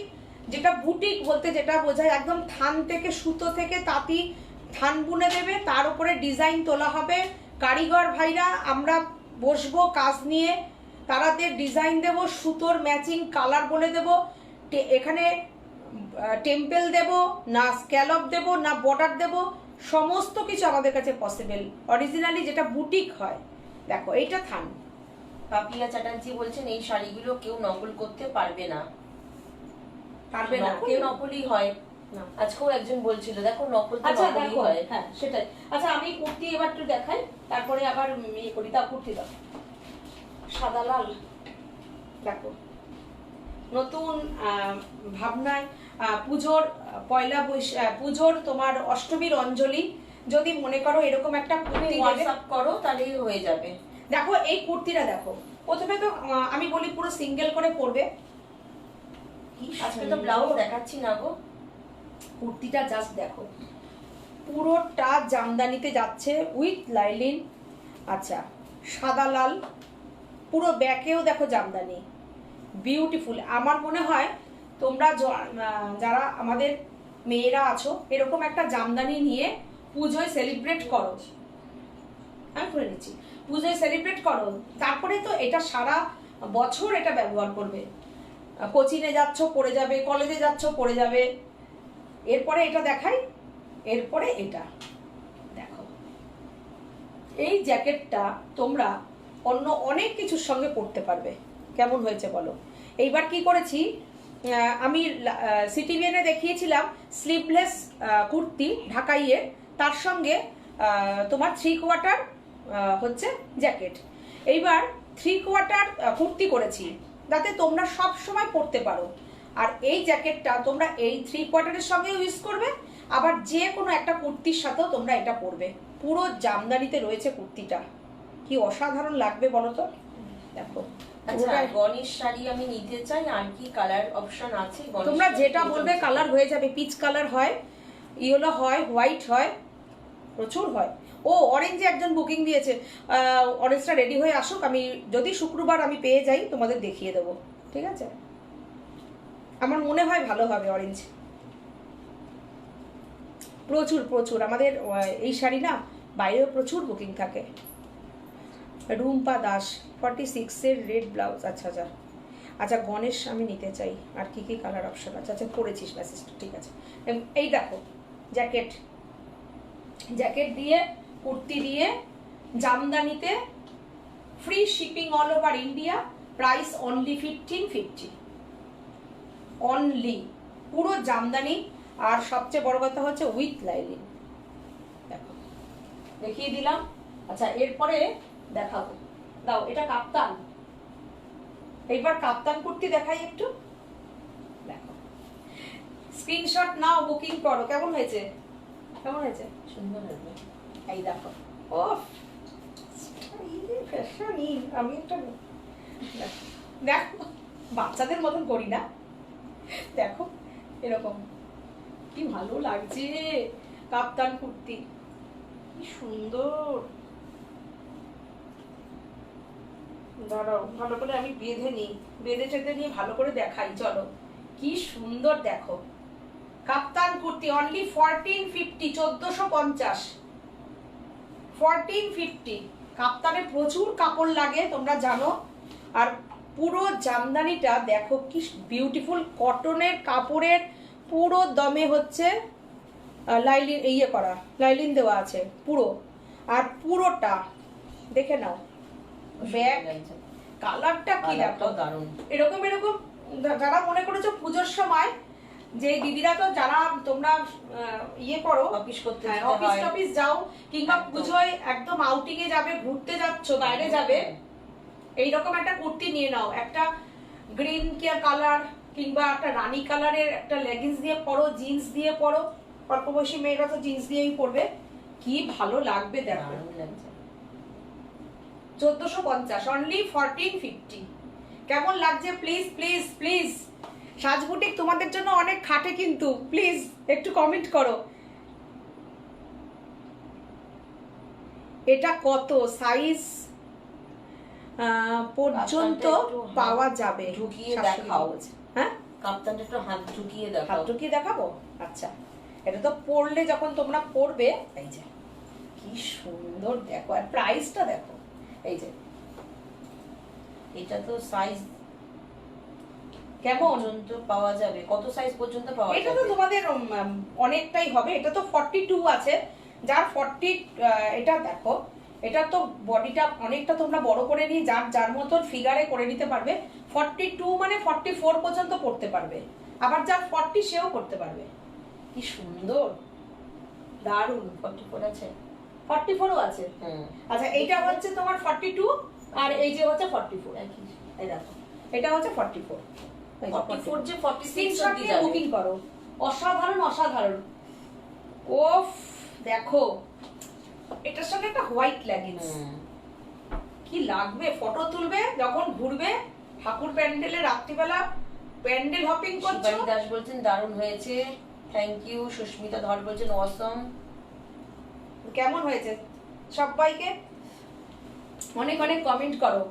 যেটা বুটিক বলতে যেটা বোঝায়, একদম থান থেকে, সুতো থেকে তাঁতি থান বুনে দেবে, তার উপরে ডিজাইন তোলা হবে, কারিগর ভাইরা আমরা বসবো কাজ নিয়ে, তারাদের ডিজাইন দেব, সুতোর ম্যাচিং কালার বলে দেব, এখানে টেম্পেল দেব না, স্ক্যালপ দেব না, বর্ডার দেব, সমস্ত কিছু আমাদের কাছে পসিবল, অরিজিনালি যেটা বুটিক হয়। দেখো এইটা থান।
পাপিয়া চ্যাটার্জি বলছেন এই শাড়িগুলো কেউ নকল করতে পারবে না, কেউ নকলই হয় না। আজকেও একজন বলছিল দেখো নকল তো নকলই হয়।
হ্যাঁ সেটাই। আচ্ছা আমি কুর্তি এবার একটু দেখাই, তারপরে আবার ইয়ে করি। তা কুর্তি দাও, সাদা লাল, দেখো নতুন ভাবনায়, পুজোর পুজোর তোমার অষ্টমীর অঞ্জলি, যদি মনে করো এরকম একটা কুর্তি
হোয়াটসঅ্যাপ করো তাহলেই হয়ে যাবে।
দেখো এই কুর্তিটা দেখো, প্রথমে তো আমি বলি পুরো সিঙ্গেল করে পরবে।
আজকে তো ব্লাউজ দেখাচ্ছি না গো,
কুর্তিটা জাস্ট দেখো, পুরোটা জামদানিতে যাচ্ছে উইথ লাইলিন। আচ্ছা সাদা লাল, পুরো ব্যাকেও দেখো জামদানি, বিউটিফুল। আমার মনে হয় তোমরা যারা আমাদের মেয়েরা আছো, এরকম একটা জামদানি নিয়ে পুজোয় সেলিব্রেট করো, আমি করে নিচ্ছি, পুজোয় সেলিব্রেট করো, তারপরে তো এটা সারা বছর এটা ব্যবহার করবে। কোচিংয়ে যাচ্ছ পড়ে যাবে, কলেজে যাচ্ছ পড়ে যাবে। এরপরে এটা দেখাই, এরপরে এটা দেখো, এই জ্যাকেটটা তোমরা অন্য অনেক কিছুর সঙ্গে পরতে পারবে। কেমন হয়েছে বলো? এইবার কি করেছি, আমি সিটিভিএনে দেখিয়েছিলাম স্লিভলেস কুর্তি ঢাকাইয়ে, তার সঙ্গে তোমার 3/4 হচ্ছে জ্যাকেট। এইবার 3/4 কুর্তি করেছি যাতে তোমরা সব সময় পরতে পারো। আর এই জ্যাকেটটা তোমরা এই 3/4 সঙ্গে ইউজ করবে, আবার যে কোনো একটা কুর্তির সাথেও তোমরা এটা পরবে। পুরো জামদানিতে রয়েছে কুর্তিটা, কি অসাধারণ লাগবে বলো তো। দেখো
আচ্ছা গণেশ শাড়ি আমি নিতে চাই, আর কি কালার অপশন আছে?
তোমরা যেটা বলবে কালার হয়ে যাবে, পিচ কালার হয়, ইয়েলো হয়, হোয়াইট হয়, প্রচুর হয়। ও অরেঞ্জে একজন বুকিং দিয়েছে, অরেঞ্জটা রেডি হয়ে আসুক, আমি যদি শুক্রবার আমি পেয়ে যাই তোমাদের দেখিয়ে দেবো, ঠিক আছে? আমার মনে হয় ভালো হবে অরেঞ্জ। প্রচুর প্রচুর আমাদের এই শাড়ি না বাইরেও প্রচুর বুকিং থাকে। রুম্পা দাস 46-এর রেড ব্লাউজ, আচ্ছা আচ্ছা আচ্ছা গণেশ আমি নিতে চাই, আর কি কি কালার অপশন আছে? আচ্ছা পড়েছিস মেসেজটা, ঠিক আছে। এই দেখো জ্যাকেট, জ্যাকেট দিয়ে কুর্তি দিয়ে জামদানিতে, free shipping all over India, price only 1550 only, পুরো জামদানি। আর সবচেয়ে বড় কথা হচ্ছে উইথ লাইলিন, দেখো দেখিয়ে দিলাম। আচ্ছা এরপরে দেখাবো, দাও এটা কাপ্তান, এইবার কাপ্তান কুর্তি দেখাই একটু, দেখো স্ক্রিনশট নাও, বুকিং করো। কেমন হয়েছে? কেমন হয়েছে?
সুন্দর লাগবে।
এই দেখো, ও ফ্যাশনই, আমি একটা দেখো বাচ্চাদের মতন করি না, দেখো এরকম কি ভালো লাগছে কাপ্তান কুর্তি, কি সুন্দর। দাঁড়াও ভালো করে আমি বেঁধে নিই, বেঁধে টেঁধে নিয়ে ভালো করে দেখাই, চলো কি সুন্দর দেখো কাপ্তান কুর্তি অনলি 1450, 1450, 1450। কাপ্তানে প্রচুর কাপড় লাগে তোমরা জানো, আর পুরো জামদানিটা দেখো কি বিউটিফুল কটনের কাপড়ের, পুরো দমে হচ্ছে লাইলিন ইয়ে করা, লাইলিন দেওয়া আছে পুরো, আর পুরোটা দেখে নাও। ব্যাগ কালারটা কি দেখো
দারুণ,
এরকম এরকম। যারা মনে করেছো পুজোর সময় যে দিদিরা তো যারা তোমরা ইয়ে করো
অফিস করতে,
অফিস টফিস যাও, কিংবা পুজোয় একদম আউটিং এ যাবে, ঘুরতে যাচ্ছ, বাইরে যাবে, এইরকম একটা কুর্তি নিয়ে নাও, একটা গ্রিন কালার কিংবা একটা রানী কালারের একটা লেগিংস দিয়ে পরো, জিন্স দিয়ে পরো, অল্প বয়সী মেয়েরা তো জিন্স দিয়েই পরবে, কি ভালো লাগবে দেখো। 1450 অনলি 1450। কেমন লাগছে প্লিজ প্লিজ প্লিজ, সাজবুটিক তোমাদের জন্য অনেক খাটে কিন্তু, প্লিজ একটু কমেন্ট করো। এটা কত সাইজ পর্যন্ত পাওয়া যাবে?
ঢুকিয়ে দেখাও।
হ্যাঁ
কাপ্তানটা একটু হাত ঢুকিয়ে দেখাও।
হাত ঢুকিয়ে দেখাবো? আচ্ছা এটা তো পরলে যখন তোমরা পরবে, এই যে কি সুন্দর দেখো, আর প্রাইসটা দেখো, এই যে
এটা তো সাইজ
কেমন
পর্যন্ত পাওয়া যাবে, কত সাইজ পর্যন্ত পাওয়া যাবে?
এটা তো তোমাদের অনেকটাই হবে, এটা তো 42 আছে, যার 40 এটা দেখো, এটা তো বডিটা অনেকটা তোমরা বড় করে নিয়ে যার যার মতন ফিগারে করে নিতে পারবে। 42 মানে 44 পর্যন্ত পড়তে পারবে, আবার যার 40 সেও করতে পারবে। কি সুন্দর, দারুণ।
44 আছে,
44ও আছে। আচ্ছা এইটা হচ্ছে তোমার 42, আর এই যে হচ্ছে 44, এই দেখো এটা হচ্ছে 44,
44 যে 46
স্ক্রিনশট
অবধি
দিয়ে
যাবে।
বুকিং করো। অসাধারণ অসাধারণ, ওফ দেখো এটার সঙ্গে একটা হোয়াইট লেগিংস, কি লাগবে, ফটো তুলবে যখন ঘুরবে ঠাকুর প্যান্ডেলে, রাত্রিবেলা প্যান্ডেল হপিং করছো।
শিবানী দাস বলছেন দারুণ হয়েছে, থ্যাংক ইউ। সুস্মিতা ধর বলছেন অসম।
কেমন হয়েছে? সবাইকে অনেক অনেক কমেন্ট করো।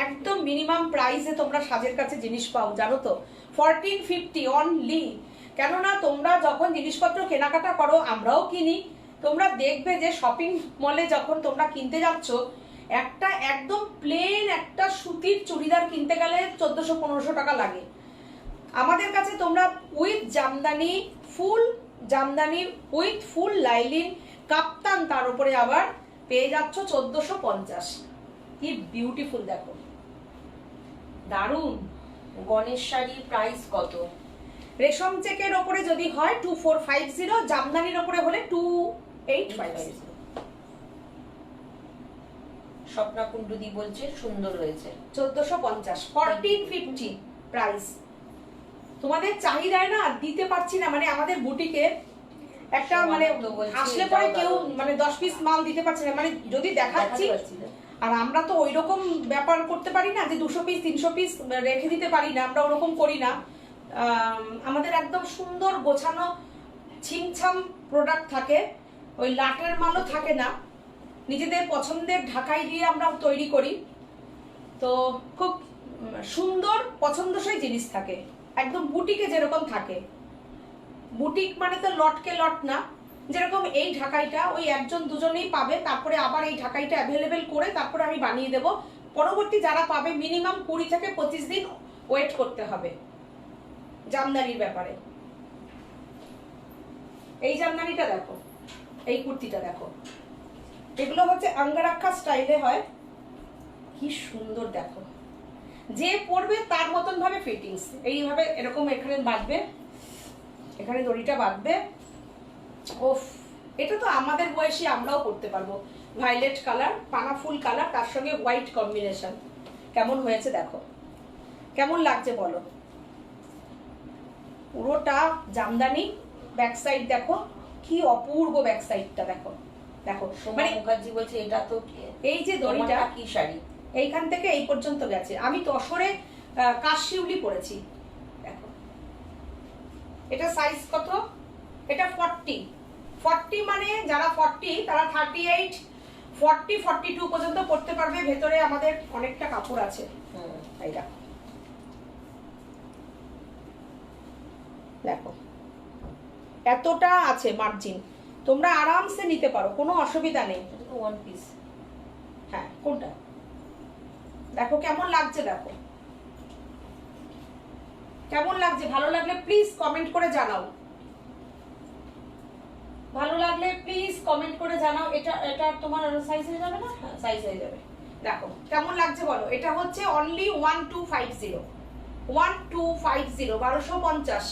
একদম মিনিমাম প্রাইসে তোমরা সাজের কাছে জিনিস পাও, জানো তো 1450 অনলি। কেননা তোমরা যখন জিনিসপত্র কেনাকাটা করো, আমরাও কিনি, তোমরা দেখবে যে শপিং মলে যখন তোমরা কিনতে যাচ্ছ, একটা একদম প্লেন একটা সুতির চুড়িদার কিনতে গেলে 1400-1500 টাকা লাগে। আমাদের কাছে তোমরা with Jamdani, full Jamdani with full linen kaftan, তার উপরে আবার পেয়ে যাচ্ছ 1450। কি বিউটিফুল দেখো, দারুণ।
গণেশ শাড়ির প্রাইস কত?
রেশম চেকের ওপরে যদি হয় 2450, জামদানির ওপরে হলে 2850।
স্বপ্না কুণ্ডুদি বলছে সুন্দর হয়েছে,
1450, 1450 প্রাইস। তোমাদের চাহিদায় না দিতে পারছি না, মানে আমাদের বুটিকে একটা মানে আসলে পরে কেউ মানে 10 পিস মাল দিতে পারছে না, মানে যদি দেখাচ্ছি, আর আমরা তো ওই রকম ব্যাপার করতে পারি না যে 200 পিস 300 পিস রেখে দিতে পারি না, আমরা ওরকম করি না। আমাদের একদম সুন্দর গোছানো ছিমছাম প্রোডাক্ট থাকে, ওই লাটের মালও থাকে না, নিজেদের পছন্দের ঢাকাই দিয়ে আমরা তৈরি করি, তো খুব সুন্দর পছন্দসই জিনিস থাকে, একদম বুটিকে যেরকম থাকে। বুটিক মানে তো লটকে লট না, যেরকম এই ঢাকাইটা ওই একজন দুজনেই পাবে, তারপরে আবার এই ঢাকাইটা অ্যাভেলেবেল করে তারপরে আমি বানিয়ে দেব। পরবর্তী যারা পাবে মিনিমাম 20 থেকে 25 দিন ওয়েট করতে হবে জামদানির ব্যাপারে। এই জামদানিটা দেখো, এই কুর্তিটা দেখো, এগুলো হচ্ছে আঙ্গারাক্ষা স্টাইলে হয়, কি সুন্দর দেখো। যে পরবে তার মতন ভাবে ফিটিংস, এইভাবে এরকম এখানে বাঁধবে, এখানে দড়িটা বাঁধবে। ওফ, এটা তো আমাদের বয়সী আমরাও করতে পারবো। ভায়োলেট কালার, পানা ফুল কালার, তার সঙ্গে হোয়াইট কম্বিনেশন, কেমন হয়েছে দেখো, কেমন লাগছে বলো। পুরোটা জামদানি, ব্যাক সাইড দেখো কি অপূর্ব, ব্যাক সাইডটা দেখো। দেখো
মানে মুখার্জি বলছে এটা তো
এই যে দড়িটা
কি শাড়ি,
এইখান থেকে এই পর্যন্ত গেছে। আমি তসরে কাশিউলি পরেছি, দেখো। এটা সাইজ কত? এটা 40 মানে যারা 40 তারা 38, 40, 42 পর্যন্ত পড়তে পারবে। ভেতরে আমাদের অনেকটা কাপড় আছে, এই দেখো, দেখো এতটা আছে মার্জিন, তোমরা আরামসে নিতে পারো, কোনো অসুবিধা নেই।
ওয়ান পিস,
হ্যাঁ কোনটা দেখো কেমন লাগছে, দেখো কেমন লাগছে। ভালো লাগলে প্লিজ কমেন্ট করে জানাও, ভালো লাগলে প্লিজ কমেন্ট করে জানাও। এটা এটা তোমার সাইজ হয়ে যাবে না? হ্যাঁ সাইজ হয়ে যাবে। দেখো কেমন লাগছে বলো। এটা হচ্ছে অনলি 1250, 1250,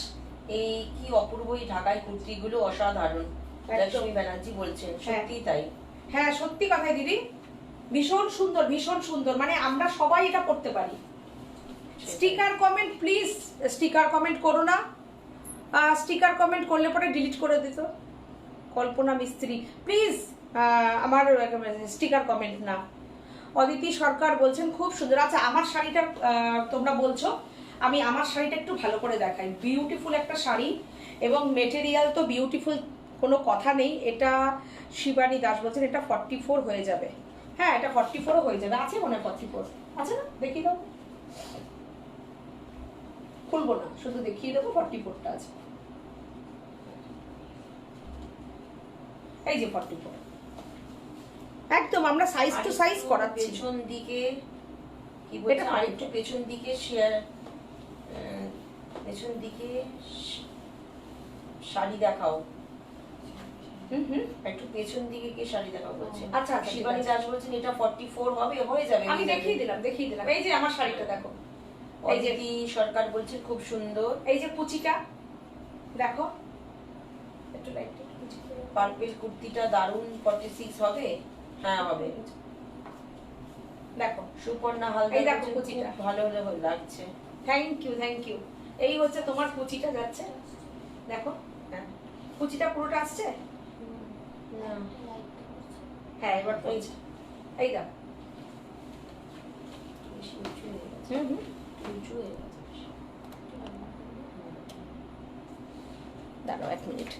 এই কি অপূর্ব এই ঢাকাই কুর্তিগুলো, অসাধারণ। লক্ষ্মী ব্যানার্জি বলছেন, সত্যি তাই।
হ্যাঁ সত্যি কথাই দিদি, ভীষণ সুন্দর, ভীষণ সুন্দর, মানে আমরা সবাই এটা করতে পারি। Sticker comment please, sticker comment করো না, স্টিকার কমেন্ট করলে পরে ডিলিট করে দিত। কল্পনা মিস্ত্রি প্লিজ আমার স্টিকার কমেন্ট না। অদিতি সরকার বলছেন খুব সুন্দর। আচ্ছা আমার শাড়িটা তোমরা বলছো, আমি আমার শাড়িটা একটু ভালো করে দেখাই। বিউটিফুল একটা শাড়ি এবং মেটেরিয়াল তো বিউটিফুল, কোনো কথা নেই। এটা শিবানী দাস বলছেন এটা 44 হয়ে যাবে। হ্যাঁ এটা 44 হয়ে যাবে, আছে মনে হয় 44 আছে না, দেখিয়ে দাও। খুলবো না, শুধু দেখিয়ে দেবো 44টা আছে। এই যে 44, একদম আমরা সাইজ টু সাইজ করাচ্ছি।
পেছন দিকে কি বলছে, আরেকটু পেছন দিকে শেয়ার, পেছন দিকে শাড়ি দেখাও। একটু পেছন দিকে কি শাড়ি দেখাও বলছে।
আচ্ছা
শিবানী দাস বলছেন এটা 44 হবে, হয়ে যাবে।
আমি দেখিয়ে দিলাম, দেখিয়ে দিলাম। এই যে আমার শাড়িটা দেখো, এই যে
সরকার বলছে খুব সুন্দর।
এই যে কুচিটা দেখো, একটু লাইট
পার্পল কুর্তিটা দারুন, 46 হবে। হ্যাঁ হবে।
দেখো
সুপর্ণা হালদার,
এই দেখো কুচিটা
ভালো লাগছে।
Thank you, thank you. এই হচ্ছে তোমার কুচিটা যাচ্ছে, দেখো। হ্যাঁ কুচিটা পুরোটা আসছে। হ্যাঁ এবার পড়ছে, এই দেখো। দাঁড়াও 1 মিনিট।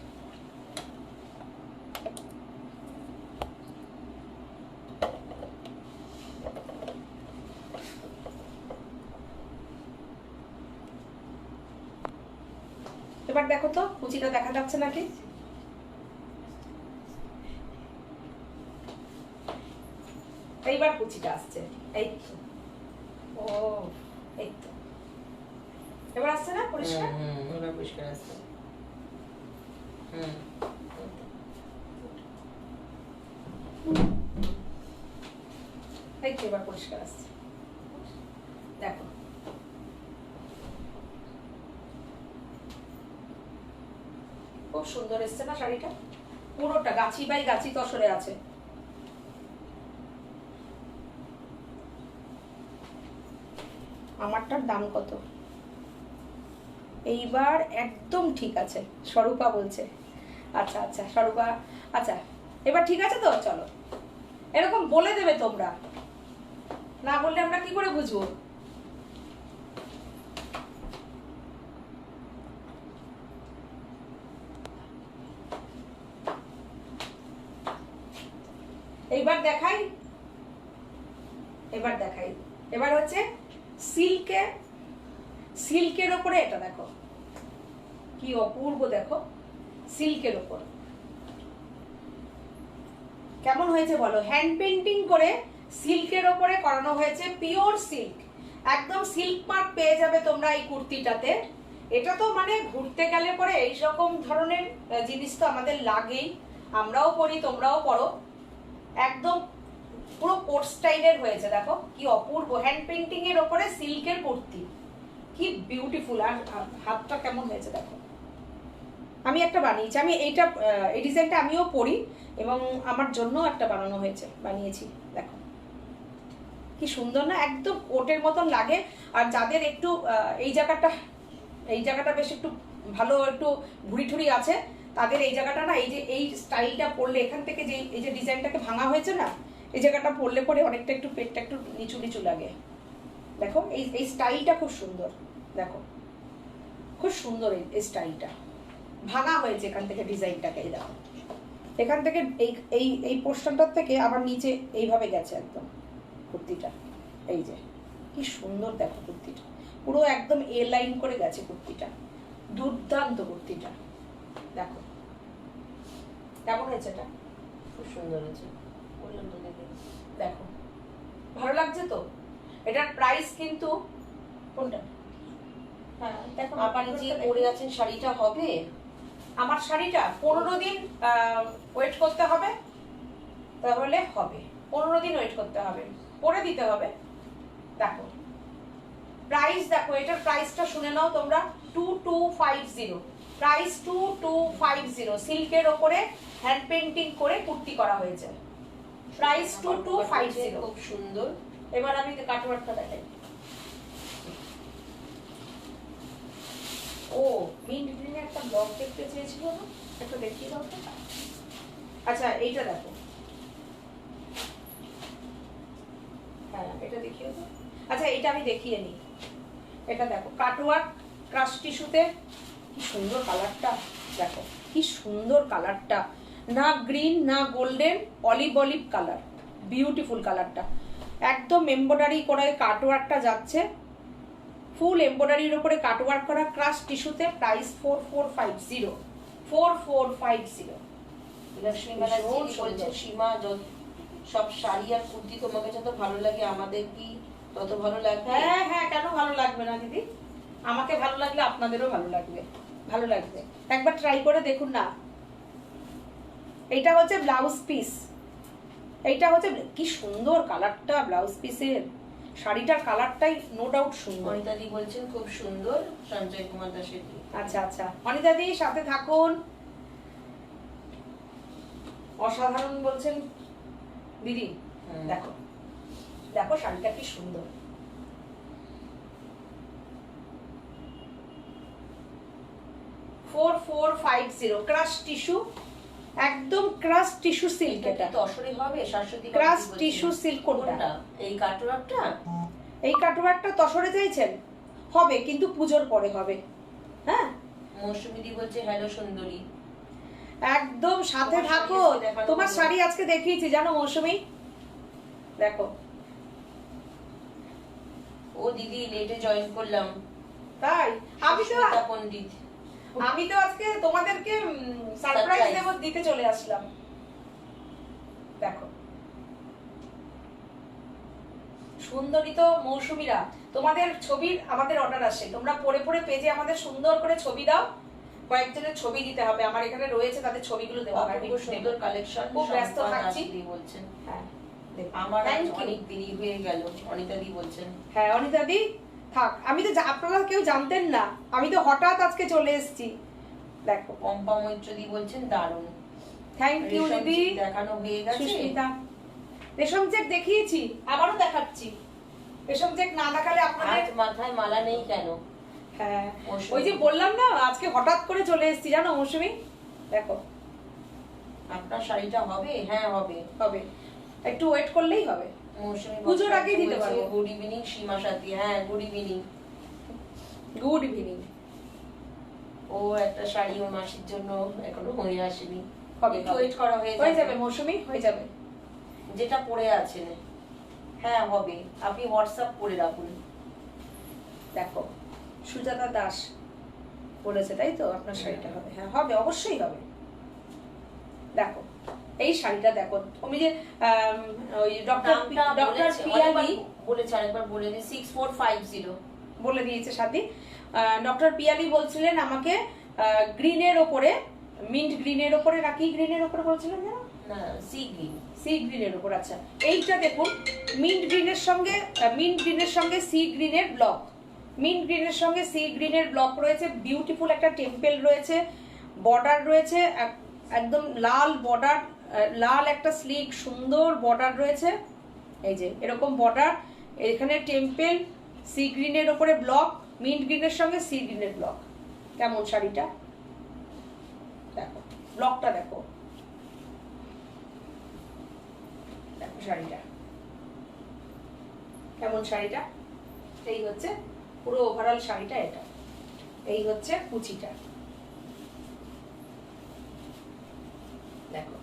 এবার দেখো তো কুচিটা দেখা যাচ্ছে নাকি? এইবার কুচিটা আসছে, এই তো। ও এই তো, এবার আসছে না পরিষ্কার?
এবার পরিষ্কার আসছে।
এই তো এবার পরিষ্কার আসছে, দেখো। খুব সুন্দর এসছে না শাড়িটা, পুরোটা গাছি বাই গাছি তসরে আছে। আমারটার দাম কত? এইবার একদম ঠিক আছে, স্বরূপা বলছে। আচ্ছা আচ্ছা স্বরূপা, আচ্ছা এবার ঠিক আছে তো। চলো এরকম বলে দেবে তোমরা, না বললে আমরা কি করে বুঝবো? এইবার দেখাই, এবার হচ্ছে সিল্কের ওপরে এটা দেখো কি অপূর্ব, দেখো সিল্কের ওপর কেমন হয়েছে বলো। হ্যান্ড পেন্টিং করে সিল্কের ওপরে করানো হয়েছে, পিওর সিল্ক, একদম সিল্ক মার্ক পেয়ে যাবে তোমরা এই কুর্তিটাতে। এটা তো মানে ঘুরতে গেলে পরে এইরকম ধরনের জিনিস তো আমাদের লাগেই, আমরাও পরি তোমরাও পরো। একদম পুরো কোট স্টাইলের হয়েছে, দেখো কি অপূর্ব, হ্যান্ড পেন্টিং এর ওপরে সিল্কের কুর্তি, কি বিউটিফুল। আর হাতটা কেমন হয়েছে দেখো। আমি একটা বানিয়েছি, আমি এই ডিজাইনটা আমিও পরি এবং আমার জন্য একটা বানিয়েছি, দেখো কি সুন্দর না, একদম কোটের মতন লাগে। আর যাদের একটু এই জায়গাটা বেশ একটু ভালো, একটু ভুড়ি ঠুড়ি আছে, তাদের এই জায়গাটা না, এই যে এই স্টাইলটা পরলে এখান থেকে যে এই যে ডিজাইনটাকে ভাঙা হয়েছে না, এই জায়গাটা পরলে পরে অনেকটা একটু পেটটা একটু নিচু নিচু লাগে। দেখো এই স্টাইলটা খুব সুন্দর, দেখো খুব সুন্দর এই স্টাইলটা ভাঙা হয়েছে এখান থেকে ডিজাইনটাকে। এই দেখো এখান থেকে এই পোর্শনটার থেকে আবার নিচে এইভাবে গেছে একদম কুর্তিটা। এই যে কি সুন্দর দেখো কুর্তিটা, পুরো একদম এ লাইন করে গেছে কুর্তিটা, দুর্দান্ত কুর্তিটা। দেখো কেমন হয়েছে, এটা
খুব সুন্দর হয়েছে, বললাম তো দেখে।
দেখো ভালো লাগছে তো। এটার প্রাইস কিন্তু কোনটা, হ্যাঁ দেখো
আপনি যে পরে আছেন শাড়িটা হবে,
আমার শাড়িটা 15 দিন ওয়েট করতে হবে, তাহলে হবে। 15 দিন ওয়েট করতে হবে, পরে দিতে হবে। দেখো প্রাইস, দেখো এটার প্রাইসটা শুনে নাও তোমরা, 2250, প্রাইস 2250, সিল্কের ওপরে হ্যান্ড পেন্টিং করে কুর্তি করা হয়েছে, প্রাইস 2250,
খুব সুন্দর।
এবার আমি কাটওয়ার্কটা দেখাই। ও মিন্ট গ্রিনে একটা ব্লগ দেখতে চেয়েছিল না, একটু দেখিয়ে দাও তো। আচ্ছা এইটা দেখো, হ্যাঁ এটা দেখিয়ে দাও। আচ্ছা এটা আমি দেখিয়ে নিই, এটা দেখো কাটওয়ার্ক ক্রাশ টিস্যুতে, কি সুন্দর কালারটা, দেখো কি সুন্দর কালারটা, না গ্রিন না golden, olive olive colour, beautiful কালারটা, একদম এমব্রয়ডারি করে কাটওয়ার্কটা যাচ্ছে, ফুল এমব্রয়ডারির উপরে কাটওয়ার্ক করা ক্রাশ টিস্যুতে, প্রাইস 4450, 4450।
লক্ষ্মী ব্যানার্জি বলছেন সীমা, সব শাড়ি আর কুর্তি তোমাকে যত ভালো লাগে আমাদের কি তত ভালো লাগবে?
হ্যাঁ হ্যাঁ, কেন ভালো লাগবে না দিদি, আমাকে ভালো লাগলে আপনাদেরও ভালো লাগবে, ভালো লাগবে, একবার ট্রাই করে দেখুন না। এইটা হচ্ছে ব্লাউজ পিস, এইটা হচ্ছে কি সুন্দর কালারটা ব্লাউজ পিসের, শাড়িটার কালারটাই নো ডাউট সুন্দর।
অনিতাদি বলছেন খুব সুন্দর, সঞ্জয় কুমার দাসের।
আচ্ছা আচ্ছা, অনিতাদি সাথে থাকুন, অসাধারণ বলছেন দিদি। দেখো দেখো শাড়িটা কি সুন্দর, 4450, ক্রাশ টিস্যু, একদম ক্রাশ টিস্যু সিল্ক, এটা
তসরে হবে শাশ্বতী।
Crush tissue silk. কোনটা?
এই কাটওয়ার্কটা,
এই কাটওয়ার্কটা তসরে চাইছেন, হবে কিন্তু পূজোর পরে হবে। হ্যাঁ
মৌসুমীদি বলছে হ্যালো সুন্দরী,
একদম সাথে থাকো। তোমার শাড়ি আজকে দেখিয়েছি জানো মৌসুমী, দেখো।
ও দিদি লেটে জয়েন করলাম,
তাই
পণ্ডিত,
আমি তো আজকে তোমাদেরকে সারপ্রাইজ দেব, দিতে চলে আসলাম। দেখো সুন্দরী তো মৌসুমীরা, তোমাদের ছবির আমাদের অর্ডার আসে, তোমরা পরে পরে পেজে আমাদের সুন্দর করে ছবি দাও, কয়েকজনের ছবি দিতে হবে, আমার এখানে রয়েছে, তাদের ছবিগুলো দেওয়া হবে।
খুব সুন্দর কালেকশন,
খুব ব্যস্ত থাকছি
বলছেন।
হ্যাঁ
আমার অনেক দেরি হয়ে গেল, অনিতাদি বলছেন।
হ্যাঁ অনিতাদি থাক, আমি তো আপনারা কেউ জানতেন না, আমি তো হঠাৎ আজকে চলে এসেছি। দেখো
পম্পা মৈত্রদি বলছেন দারুণ,
থ্যাংক ইউ দিদি।
দেখানো হয়ে গেছে
সুস্মিতা, রেশম চেক দেখিয়েছি, আবারও দেখাচ্ছি, রেশম চেক না দেখালে আপনাদের
মাথায় মালা নেই কেন?
হ্যাঁ ওই যে বললাম না আজকে হঠাৎ করে চলে এসেছি জানো মৌসুমী। দেখো
আপনার শাড়িটা হবে? হ্যাঁ হবে,
হবে, একটু ওয়েট করলেই হবে,
মৌসুমী
পুজোর আগেই দিতে পারবো।
গুড ইভিনিং সীমা সাথী, হ্যাঁ গুড ইভিনিং।
Good evening.
ও একটা শাড়ি ওর মাসির জন্য এখনো হয়ে আসেনি,
হবে,
ওয়েট করা হয়ে
যাবে মৌসুমী, হয়ে যাবে।
যেটা পরে আছেন। হ্যাঁ হবে, আপনি হোয়াটসঅ্যাপ করে রাখুন।
দেখো সুজাতা দাস বলেছে, তাই তো আপনার শাড়িটা হবে? হ্যাঁ হবে, অবশ্যই হবে। দেখো এই শাড়িটা দেখো, তুমি যে ওই ডক্টর পিয়ালি
বলেছে, আরেকবার বলে দিই, 6450
বলে দিয়েছে সাথী। ডক্টর পিয়ালি বলছিলেন আমাকে গ্রিনের ওপরে, মিন্ট গ্রিনের ওপরে, নাকি গ্রিনের ওপরে বলছিলেন যেন,
না সি গ্রিন,
সি গ্রিনের উপর। আচ্ছা এইটা দেখুন, মিন্ট গ্রিনের সঙ্গে সি গ্রিনের ব্লক, মিন্ট গ্রিনের সঙ্গে সি গ্রিনের ব্লক রয়েছে, বিউটিফুল একটা টেম্পল রয়েছে, বর্ডার রয়েছে, একদম লাল বর্ডার, লাল একটা স্লিক সুন্দর বর্ডার রয়েছে। এই যে এরকম বর্ডার, এখানে টেম্পল, সি গ্রিনের উপরে ব্লক, মিন্ট গ্রিনের সঙ্গে সি গ্রিনের ব্লক। কেমন শাড়িটা দেখো, ব্লকটা দেখো, দেখো শাড়িটা কেমন, শাড়িটা এই হচ্ছে পুরো ওভারঅল শাড়িটা, এটা এই হচ্ছে কুচিটা, দেখো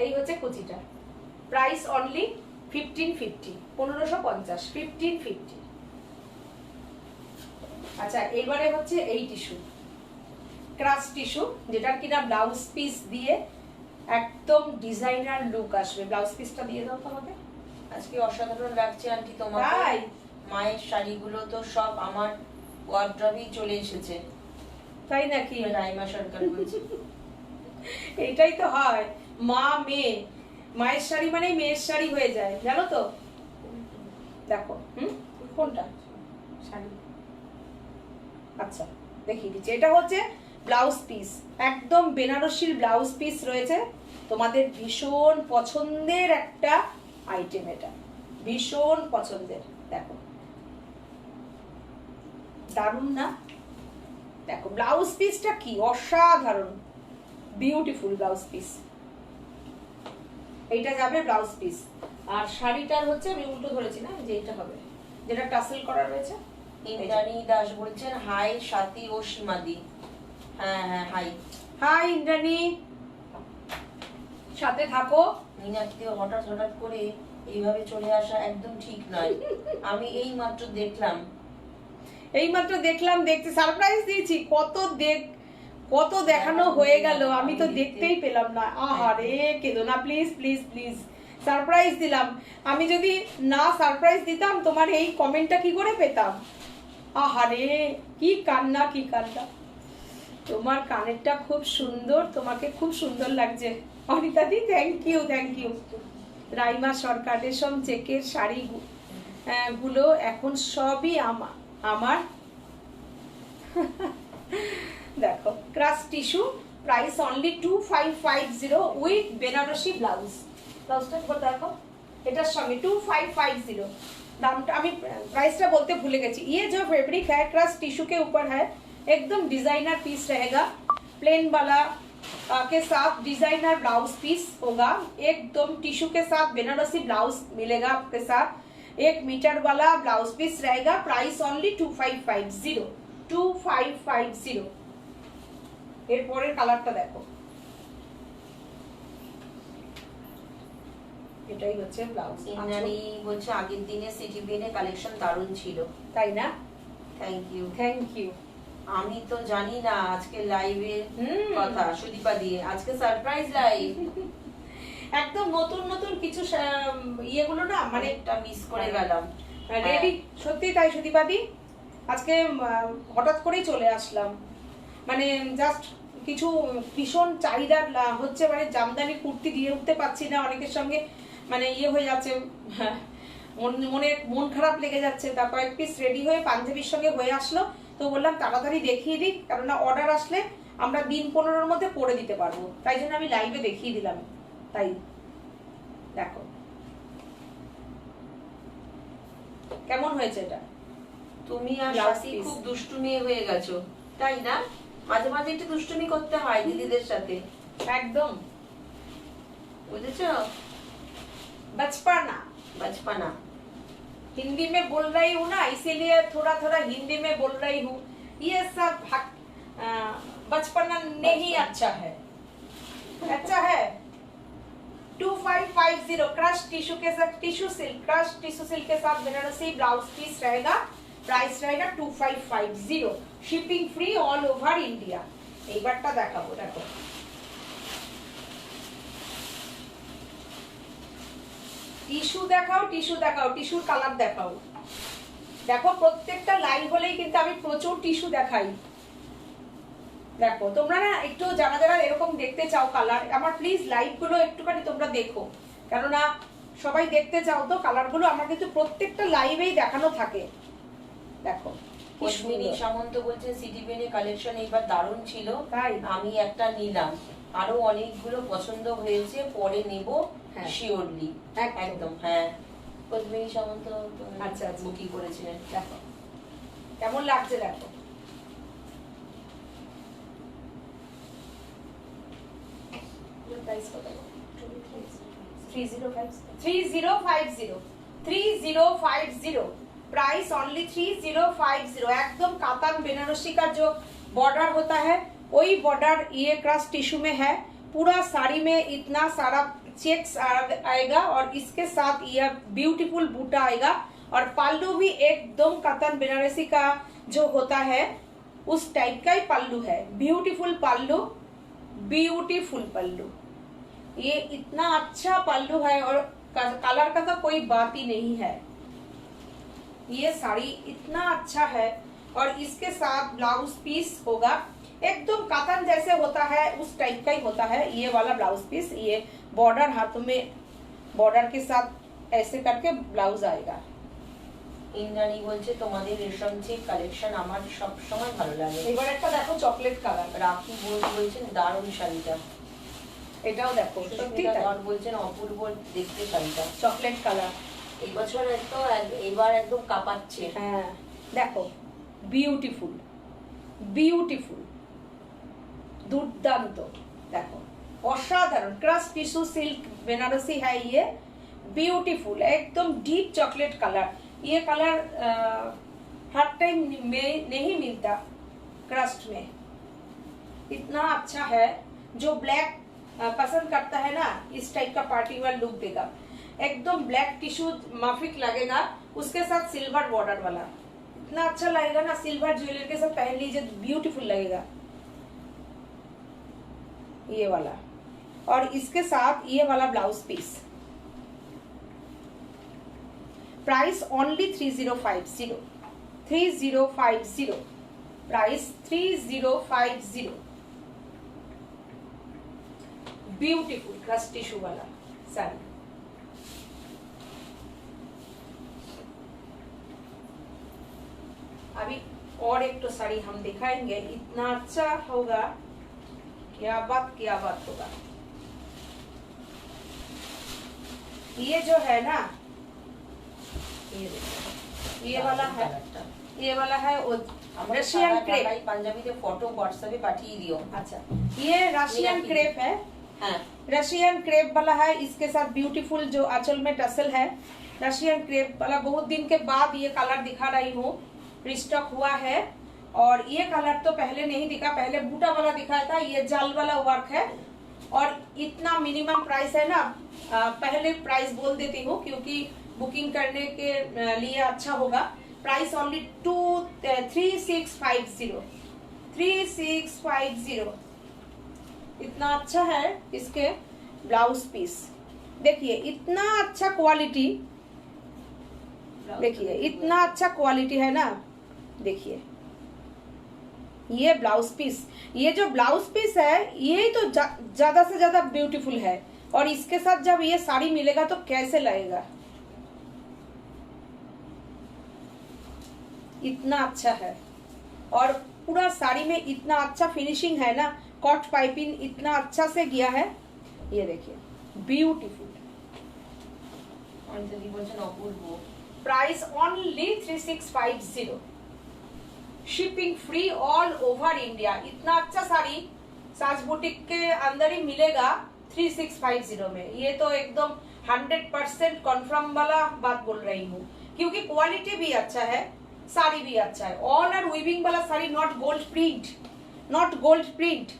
এই হচ্ছে কুচিটা। Price only 1550, 1550, 1550। আচ্ছা এবারে হচ্ছে এই টিস্যু, ক্রাশ টিস্যু, যেটার কিনা ব্লাউজ পিস দিয়ে একদম ডিজাইনার লুক আসবে। ব্লাউজ পিসটা দিয়ে দাও তোমাকে।
আজকে অসাধারণ লাগছে আন্টি তোমাকে।
তাই?
মায়ের শাড়িগুলো তো সব আমার ওয়ার্ড্রবেই চলে এসেছে।
তাই নাকি?
রাইমা সরকার বলছি।
এটাই তো হয়, মা মেয়ে, মায়ের শাড়ি মানে মেয়ের শাড়ি হয়ে যায়, জানো তো। দেখো কোনটা শাড়ি, আচ্ছা দেখিয়ে দিচ্ছি। এটা হচ্ছে ব্লাউজ পিস, একদম বেনারসির ব্লাউজ পিস রয়েছে, তোমাদের ভীষণ পছন্দের একটা আইটেম, এটা ভীষণ পছন্দের। দেখো দারুণ না? দেখো ব্লাউজ পিসটা কি অসাধারণ, বিউটিফুল ব্লাউজ পিস। এইটা যাবে ব্লাউজ পিস, আর শাড়িটার হচ্ছে আমি উল্টো ধরেছি না, যে এটা হবে, যেটা টাসেল করা রয়েছে।
ইন্দ্রাণী দাস বলছেন হাই সাথী ও সীমাদি। হ্যাঁ হ্যাঁ হাই,
হাই ইন্দ্রাণী, সাথে থাকো।
মীনাক্ষী হঠাৎ হঠাৎ করে এইভাবে চলে আসা একদম ঠিক নয়। আমি এই মাত্র দেখলাম,
দেখতে সারপ্রাইজ দিয়েছি, কত দেখানো হয়ে গেল, আমি তো দেখতেই পেলাম না। আহারে কেঁদো না প্লিজ প্লিজ প্লিজ, সারপ্রাইজ দিলাম। আমি যদি না সারপ্রাইজ দিতাম তোমার এই কমেন্টটা কি করে পেতাম? আহারে কি কান্না, কি কান্না। তোমার কানেরটা খুব সুন্দর, তোমাকে খুব সুন্দর লাগছে অনিতাদি, thank you thank you. Raima Sarkar, রেশম চেকের শাড়ি গুলো এখন সবই আমার। দেখো crush tissue, price only 2550 with Banarasi blouse. ব্লাউজটা একবার দেখো, এটার সঙ্গে 2550 दामটা আমি प्राइसটা बोलते भूल गए। ये जो फैब्रिक है क्रश टिश्यू के ऊपर है, एकदम डिजाइनर पीस रहेगा, प्लेन वाला के साथ डिजाइनर ब्लाउज पीस होगा, एकदम टिश्यू के साथ बेनारसी ब्लाउज मिलेगा आपके साथ, 1 मीटर वाला ब्लाउज पीस रहेगा। Price only 2550, 2550। এরপরের কালারটা দেখো, এটাই হচ্ছে ব্লাউজ।
ইন্দ্রাণী বলছে আগের দিনে সিটি বিএনে কালেকশন দারুণ ছিল,
তাই না?
Thank you
thank you.
আমি তো জানি না আজকে লাইভে কথা, সুদীপা দিয়ে আজকে সারপ্রাইজ লাইভ,
একদম নতুন নতুন কিছু ইয়েগুলো না, মানে
একটা মিস করে গেলাম।
রেডি সত্যি তাই সুদীপাদি, আজকে হঠাৎ করেই চলে আসলাম, মানে জাস্ট কিছু ভীষণ চাহিদা হচ্ছে, মানে জামদানি কুর্তি দিয়ে উঠতে পারছি না, অনেকের সঙ্গে মানে ইয়ে হয়ে যাচ্ছে, মন খারাপ লেগে যাচ্ছে। তারপর এক পিস রেডি হয়ে পাঞ্জাবির সঙ্গে হয়ে আসলো, তো বললাম তাড়াতাড়ি দেখিয়ে দিই, কেননা অর্ডার আসলে আমরা দিন 15-র মধ্যে করে দিতে পারবো, তাই জন্য আমি লাইভে দেখিয়ে দিলাম। তাই দেখো কেমন হয়েছে এটা।
তুমি আর শাসি খুব দুষ্টুমি হয়ে গেছো, তাই না? মাঝে মাঝে একটু দুষ্টুমি করতে হয় দিদিদের সাথে,
একদম
বুঝেছো?
बचपना
बचपना
हिंदी में बोल रही हूँ ना, इसीलिए थोड़ा थोड़ा हिंदी में बोल रही हूँ। ये सब बचपना नहीं अच्छा है, अच्छा है 2550 क्रश टिश्यू के साथ, tissue silk, crush tissue silk के साथ बनारसी ब्लाउज पीस रहेगा। प्राइस रहेगा 2550, shipping free all over India. এইবারটা দেখাবো, দেখো টিস্যু দেখাও, টিস্যু দেখাও, টিস্যুর কালার দেখাও। দেখো প্রত্যেকটা লাইভ হলেই কিন্তু আমি প্রচুর টিস্যু দেখাই। দেখো তোমরা না একটু যারা যারা এরকম দেখতে চাও কালার, আমার প্লিজ লাইভ গুলো একটুখানি তোমরা দেখো, কেননা সবাই দেখতে চাও তো কালার গুলো আমার কিন্তু প্রত্যেকটা লাইভেই দেখানো থাকে। দেখো
পদ্মিনী সামন্ত বলছেন সিটি পেনে কালেকশন এইবার দারুণ ছিল,
তাই
আমি একটা নিলাম, আরো অনেকগুলো পছন্দ হয়েছে, পরে নেব শিওরলি। একদম হ্যাঁ, পদ্মিনী সামন্ত
আচ্ছা আচ্ছা
বুকিং করেছিলেন।
দেখো কেমন লাগছে, দেখো প্রাইস কত? 3050 प्राइस ओनली 3050। एकदम कातान बेनारसी का जो बॉर्डर होता है वही बॉर्डर ये क्रश टिश्यू में है। पूरा साड़ी में इतना सारा चेक्स आएगा और इसके साथ ये ब्यूटीफुल बूटा आएगा और पल्लू भी एकदम कातान बेनारसी का जो होता है उस टाइप का ही पल्लू है। ब्यूटीफुल पल्लू, ब्यूटीफुल पल्लू, ये इतना अच्छा पल्लू है और कलर का तो कोई बात ही नहीं है। ये साड़ी इतना अच्छा है और इसके साथ ब्लाउज पीस होगा एकदम कातन जैसे होता है उस टाइप का ही होता है ये वाला ब्लाउज पीस। ये बॉर्डर हाथों में बॉर्डर के साथ ऐसे करके ब्लाउज आएगा।
ইন্দ্রাণী বলছে তোমাদের রেশম চেক কালেকশন আমার সব সময় ভালো লাগে।
এবার একটা দেখো চকলেট কালার।
রাখি বলছেন দারুণ শাড়িটা,
এটাও দেখো সত্যি তাই।
বলছেন অপূর্ব দেখতে শাড়িটা,
চকলেট কালার
এই বছর তো এবার একদম কাঁপাচ্ছে।
হ্যাঁ দেখো বিউটিফুল, বিউটিফুল, দুর্দান্ত, देखो असाधारण क्रश टिश्यू सिल्क बनारसी है ये। ब्यूटीफुल एकदम डीप चॉकलेट कलर। ये कलर हर टाइम में नहीं मिलता क्रस्ट में, इतना अच्छा है। जो ब्लैक पसंद करता है ना इस टाइप का पार्टी वेयर लुक देगा। एकदम ब्लैक टिश्यू माफिक लगेगा, उसके साथ सिल्वर बॉर्डर वाला इतना अच्छा लगेगा ना। सिल्वर ज्वेलरी के साथ पहन लीजिए ब्यूटीफुल लगेगा ये वाला। और इसके साथ ये वाला blouse piece. Price only 3050, 3050 price 3050। Beautiful crush tissue वाला साड़ी। अभी और एक तो साड़ी हम दिखाएंगे, इतना अच्छा होगा, क्या बात होगा। ये जो है ना ये देखो, ये वाला है, ये वाला है रशियन क्रेप।
पंजाबी के फोटो व्हाट्सएप पाठिए दियो।
अच्छा ये रशियन क्रेप है।
हाँ
रशियन क्रेप वाला है। इसके साथ ब्यूटीफुल जो आंचल में टसल है रशियन क्रेप वाला। बहुत दिन के बाद ये कलर दिखा रही हूँ, रिस्टॉक हुआ है। और ये कलर तो पहले नहीं दिखा, पहले बूटा वाला दिखाया था। ये जाल वाला वर्क है और इतना मिनिमम प्राइस है ना। पहले प्राइस बोल देती हूँ क्योंकि बुकिंग करने के लिए अच्छा होगा। Price only 3650, 3650। इतना अच्छा है। इसके ब्लाउज पीस देखिए, इतना अच्छा क्वालिटी, देखिए इतना अच्छा क्वालिटी है ना। देखिए ये ब्लाउज पीस, ये जो ब्लाउज पीस है यही तो ज्यादा से ज्यादा ब्यूटीफुल है। और इसके साथ जब ये साड़ी मिलेगा तो कैसे लगेगा, इतना अच्छा है। और पूरा साड़ी में इतना अच्छा फिनिशिंग है ना, कॉट पाइपिंग इतना अच्छा से गया है। ये देखिए beautiful. Price only 3650, shipping free all over India. इतना अच्छा साड़ी साज बुटीक के अंदर ही मिलेगा 3650 में। ये तो एकदम 100% कन्फर्म वाला बात बोल रही हूँ क्योंकि क्वालिटी भी अच्छा है, साड़ी भी अच्छा है। ऑल और वीविंग वाला sari, not gold print, not gold print.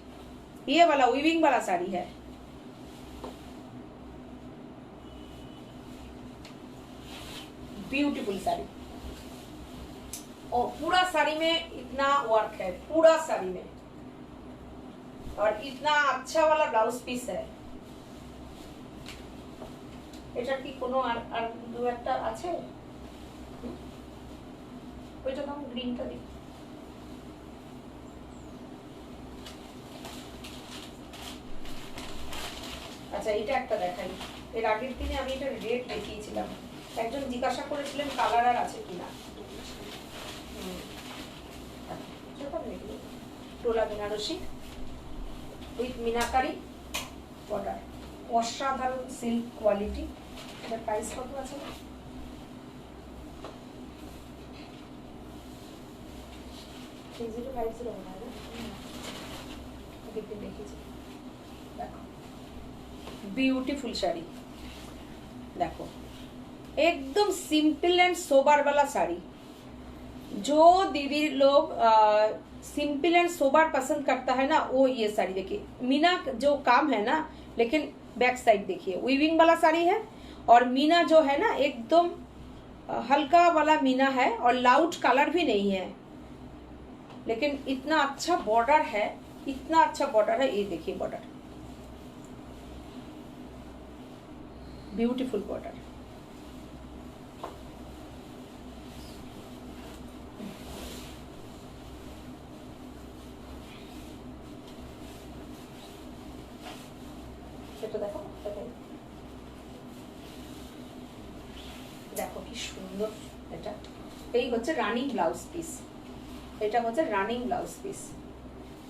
ये वाला वीविंग वाला साड़ी है। ब्यूटीफुल साड़ी और पूरा साड़ी में इतना वर्क है, पूरा साड़ी में, और इतना अच्छा वाला ब्लाउज पीस है। এটা কি কোনো আর দু একটা আছে? ওইটা দাম, গ্রিনটা দিই। আচ্ছা এটা একটা দেখাই। এর আগের দিনে আমি এটা রেট দেখিয়েছিলাম, একজন জিজ্ঞাসা করেছিলেন কালার আর আছে কিনা। টোলা বেনারসি উইথ মিনাকারি বর্ডার, অসাধারণ সিল্ক কোয়ালিটি। এটার প্রাইস কত আছে? ब्यूटीफुल साड़ी देखो, एकदम सिंपल एंड सोबर वाला साड़ी। जो दीदी लोग सिंपल एंड सोबर पसंद करता है ना, वो ये साड़ी देखिए, मीना जो काम है ना, लेकिन बैक साइड देखिए वीविंग वाला साड़ी है, और मीना जो है ना एकदम हल्का वाला मीना है, और लाउड कलर भी नहीं है, लेकिन इतना अच्छा बॉर्डर है, इतना अच्छा बॉर्डर है। ये देखिए बॉर्डर, ब्यूटीफुल बॉर्डर। देखो देखो কি সুন্দর, এটা এই হচ্ছে রানিং ব্লাউজ পিস, এটা হচ্ছে রানিং ব্লাউজ পিস।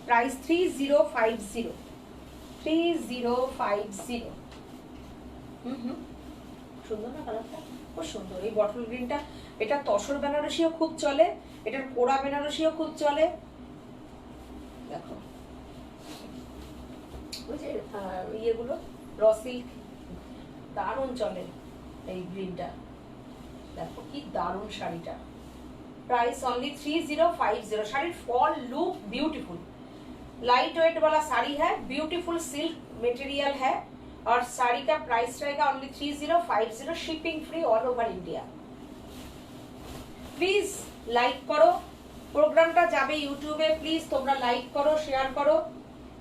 প্রাইস 3050, 3050। সুন্দর না কালারটা? খুব সুন্দর। এই বটল গ্রিনটা, এটা তসর বেনারসিও খুব চলে, এটার কোড়া বেনারসিও খুব চলে। দেখো ওই যে ইয়েগুলো র সিল্ক দারুণ চলে এই গ্রিনটা। দেখো কি দারুণ শাড়িটা। Price only 3050। শাড়ির fall look beautiful, light weight वाला साड़ी है, ब्यूटीफुल सिल्क मटेरियल है, और साड़ी का प्राइस रहेगा only 3050, shipping free all over India. Please like करो, প্রোগ্রামটা যাবে ইউটিউবে, প্লিজ তোমরা লাইক করো, শেয়ার করো।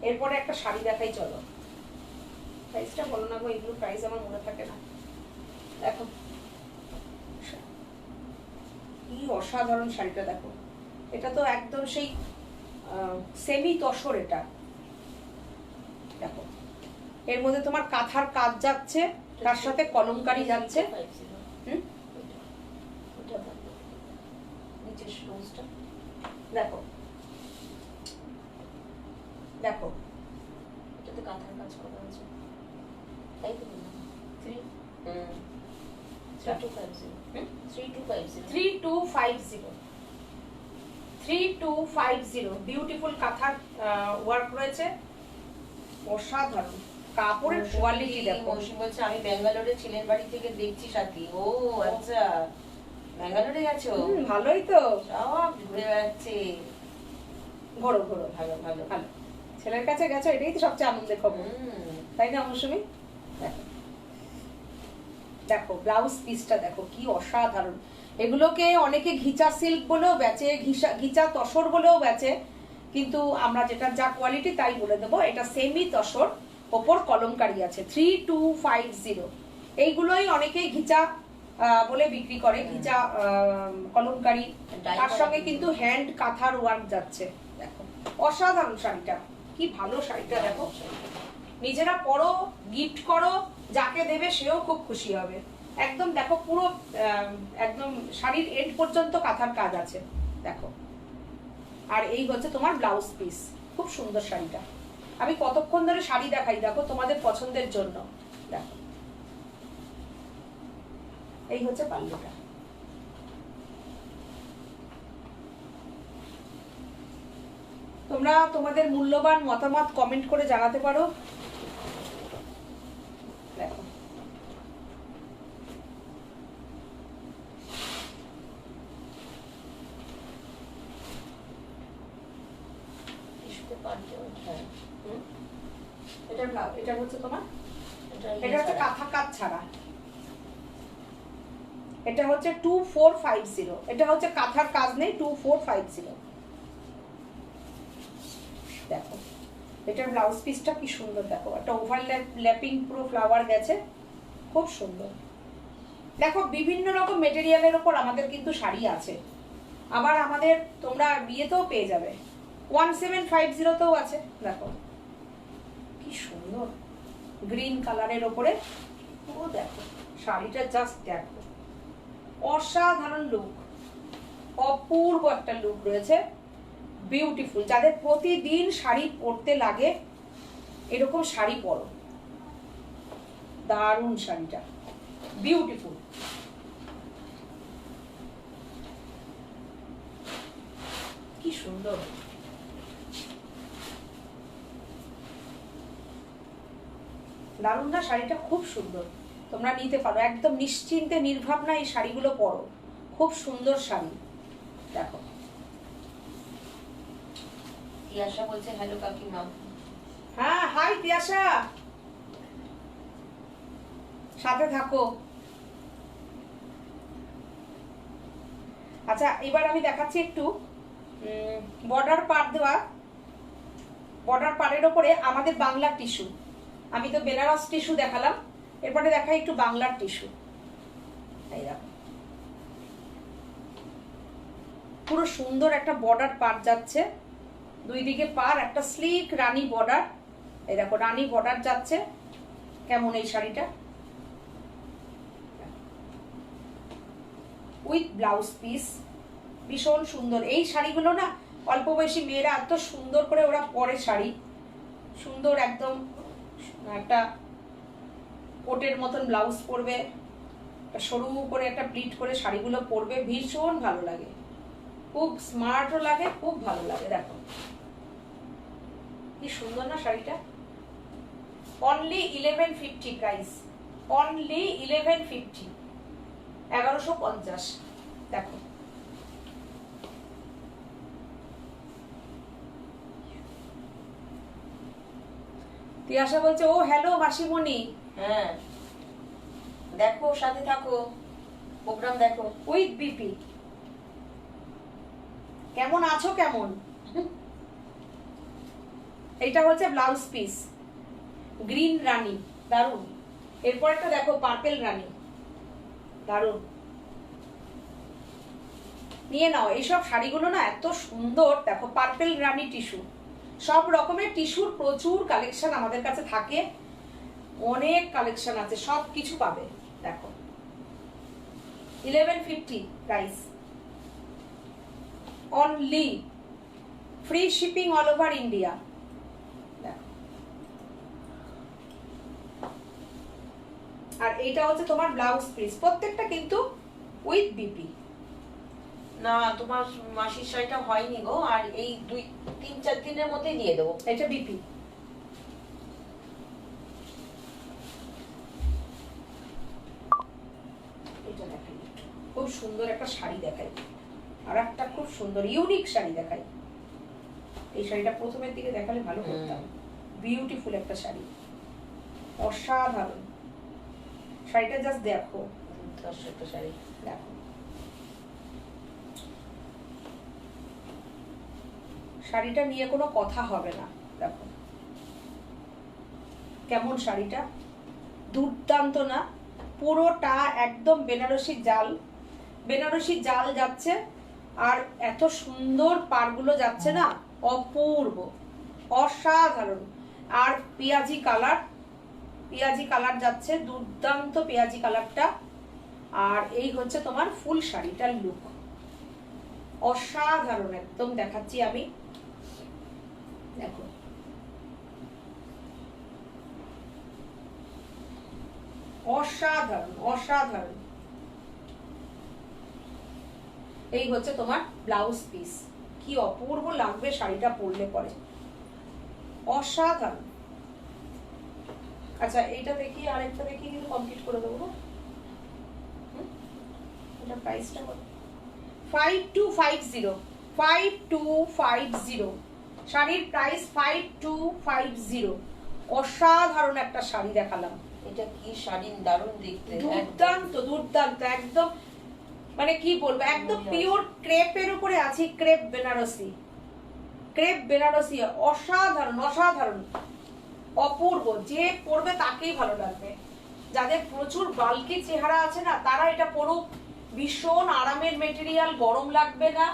এরপরে একটা শাড়ি দেখাই, চলো। প্রাইসটা বলো না গো, এগুলো প্রাইস আমার মনে থাকে না। দেখো কি অসাধারণ শাড়িটা, দেখো এটা তো একদম সেই সেমি তসর। এটা দেখো এর মধ্যে তোমার কাঁথার কাজ যাচ্ছে, তার সাথে কলমকারি যাচ্ছে। দেখো দেখো
এটাতে কাঁথার কাজ করা আছে, তাই তো বললাম।
3250 বিউটিফুল কাঁথার ওয়ার্ক রয়েছে, অসাধারণ কাপড়ের কোয়ালিটি দেখো।
মৌসুমী বলছে আমি ব্যাঙ্গালোরে ছেলের বাড়ি থেকে দেখছি সাথী। ও আচ্ছা, ব্যাঙ্গালোরে গেছো?
ভালোই তো,
সব ঘুরে বেড়াচ্ছে।
ঘোরো ঘোরো,
ভালো ভালো
ভালো। ছেলের কাছে গেছো, এটাই তো সবচেয়ে আনন্দের খবর, তাই না মৌসুমী? দেখো দেখো ব্লাউজ পিসটা দেখো কি অসাধারণ। এগুলোকে অনেকে ঘিচা সিল্ক বলেও বেচে, ঘিচা তসর বলেও বেচে, কিন্তু আমরা যেটা যা কোয়ালিটি তাই বলে দেবো। এটা সেমি তসর, ওপর কলমকারি আছে। 3250। এইগুলোই অনেকেই ঘিচা বলে বিক্রি করে, ঘিচা কলমকারি, তার সঙ্গে কিন্তু হ্যান্ড কাঁথার ওয়ার্ক যাচ্ছে। দেখো অসাধারণ শাড়িটা, কি ভালো শাড়িটা। দেখো নিজেরা পরো, গিফট করো, যাকে দেবে সেও খুব খুশি হবে। একদম দেখো পুরো একদম শাড়ির এন্ড পর্যন্ত কাঁথার কাজ আছে, দেখো। আর এই হচ্ছে তোমার ব্লাউজ পিস, খুব সুন্দর শাড়িটা। আমি কতক্ষণ ধরে শাড়ি দেখাই, দেখো তোমাদের পছন্দের জন্য। দেখো এই হচ্ছে পাল্লুটা। তোমরা তোমাদের মূল্যবান মতামত কমেন্ট করে জানাতে পারো। দেখো এটা হচ্ছে তোমার, এটা হচ্ছে কাঁথা কাজ ছাড়া। এটা হচ্ছে 2450, এটা হচ্ছে কাঁথার কাজ নেই, 2450। দেখো এটার ব্লাউজ পিসটা কি সুন্দর, দেখো একটা ওভারল্যাপিং পুরো ফ্লাওয়ার গেছে, খুব সুন্দর। দেখো বিভিন্ন রকম মেটেরিয়ালের ওপর আমাদের কিন্তু শাড়ি আছে, আবার আমাদের তোমরা বিয়েতেও পেয়ে যাবে, 1750তেও আছে। দেখো কি সুন্দর গ্রিন কালারের ওপরে, ও দেখো শাড়িটা জাস্ট দেখো, অসাধারণ লুক, অপূর্ব একটা লুক রয়েছে, বিউটিফুল। যাদের প্রতিদিন শাড়ি পরতে লাগে এরকম শাড়ি পরো, দারুণ শাড়িটা, বিউটিফুল। কি সুন্দর, দারুণ না শাড়িটা, খুব সুন্দর। তোমরা নিতে পারো, একদম নিশ্চিন্তে নির্ভাবনা এই শাড়িগুলো পরো, খুব সুন্দর শাড়ি। দেখো
তিয়াশা বলছে হ্যালো কাকিমা।
হ্যাঁ হাই তিয়াশা, সাথে থাকো। আচ্ছা এবার আমি দেখাচ্ছি একটু বর্ডার পার দেওয়া, বর্ডার পারের ওপরে আমাদের বাংলার টিস্যু। আমি তো বেনারস টিস্যু দেখালাম, এরপরে দেখাই একটু বাংলার টিস্যু। এই দেখো পুরো সুন্দর একটা বর্ডার পার যাচ্ছে, দুই দিকে পার, একটা স্লিক রানী বর্ডার। এই দেখো রানী বর্ডার যাচ্ছে, কেমন এই শাড়িটা, উইথ ব্লাউজ পিস, ভীষণ সুন্দর। এই শাড়িগুলো না অল্প বয়সী মেয়েরা এত সুন্দর করে ওরা পরে শাড়ি, সুন্দর একদম একটা কোটের মতন ব্লাউজ পরবে, সরু করে একটা প্লিট করে শাড়িগুলো পরবে, ভীষণ ভালো লাগে, খুব স্মার্টও লাগে, খুব ভালো লাগে। দেখো কি সুন্দর না শাড়িটা, অনলি 1150 প্রাইস, অনলি 1150, 1150। দেখো তিয়াশা বলছে ও হ্যালো মাসিমণি।
হ্যাঁ দেখো, সাথে থাকো, প্রোগ্রাম দেখো।
উইথ বিপি, কেমন আছো কেমন? এটা হচ্ছে ব্লাউজ পিস, গ্রিন রানী, দারুন। এরপর একটা দেখো পার্পেল রানী, দারুন। নিয়ে নাও এইসব শাড়িগুলো না এত সুন্দর। দেখো পার্পেল রানী টিস্যু, সব রকমের টিস্যুর প্রচুর কালেকশন আমাদের কাছে থাকে, অনেক কালেকশন আছে, সব কিছু পাবে। দেখো 1150 price, only, free shipping all over India. আর এইটা হচ্ছে তোমার ব্লাউজ পিস, প্রত্যেকটা কিন্তু উইথ বিপি।
না তোমার মাসির শাড়িটা হয়নি গো, আর এই 2-3-4 দিনের মধ্যেই দিয়ে দেবো।
এটা বিপি, এটা দেখাই, খুব সুন্দর একটা শাড়ি দেখাই, আর একটা খুব সুন্দর ইউনিক শাড়ি দেখাই। এই শাড়িটা প্রথমের দিকে দেখালে ভালো করতাম, বিউটিফুল একটা শাড়ি, অসাধারণ শাড়িটা, জাস্ট দেখো,
একটা শাড়ি
দেখো শাড়িটা নিয়ে কোনো কথা হবে না। দেখো কেমন শাড়িটা, দুর্দান্ত না, পুরোটা একদম বেনারসি জাল, বেনারসি জাল যাচ্ছে, আর এত সুন্দর পাড়গুলো যাচ্ছে না, অপূর্ব, অসাধারণ। আর পেঁয়াজি কালার, পেঁয়াজি কালার যাচ্ছে, দুর্দান্ত পেঁয়াজি কালারটা। আর এই হচ্ছে তোমার ফুল শাড়িটার লুক, অসাধারণ একদম দেখাচ্ছি আমি। দেখো অসাধারণ, অসাধারণ। এই হচ্ছে তোমার ব্লাউজ পিস, কি অপূর্ব লাগবে শাড়িটা পরলে পরে, অসাধারণ। আচ্ছা এইটা দেখি, আরেকটা দেখি, কিন্তু কমপ্লিট করে দেবো। এটা প্রাইসটা কত? 5250, 5250, শাড়ির প্রাইস 5250। অসাধারণ একটা শাড়ি দেখালাম,
এটা কি শাড়ি, দারুণ দেখতে,
দুর্দান্ত দুর্দান্ত, একদম মানে কি বলবো, একদম পিওর ক্রেপের উপরে আছি, ক্রেপ বেনারসি, ক্রেপ বেনারসি, অসাধারণ অসাধারণ অপূর্ব। যে পরবে তাকেই ভালো লাগবে। যাদের প্রচুর বাল্কি চেহারা আছে না, তারা এটা পরুক। ভীষণ আরামের মেটেরিয়াল, গরম লাগবে না,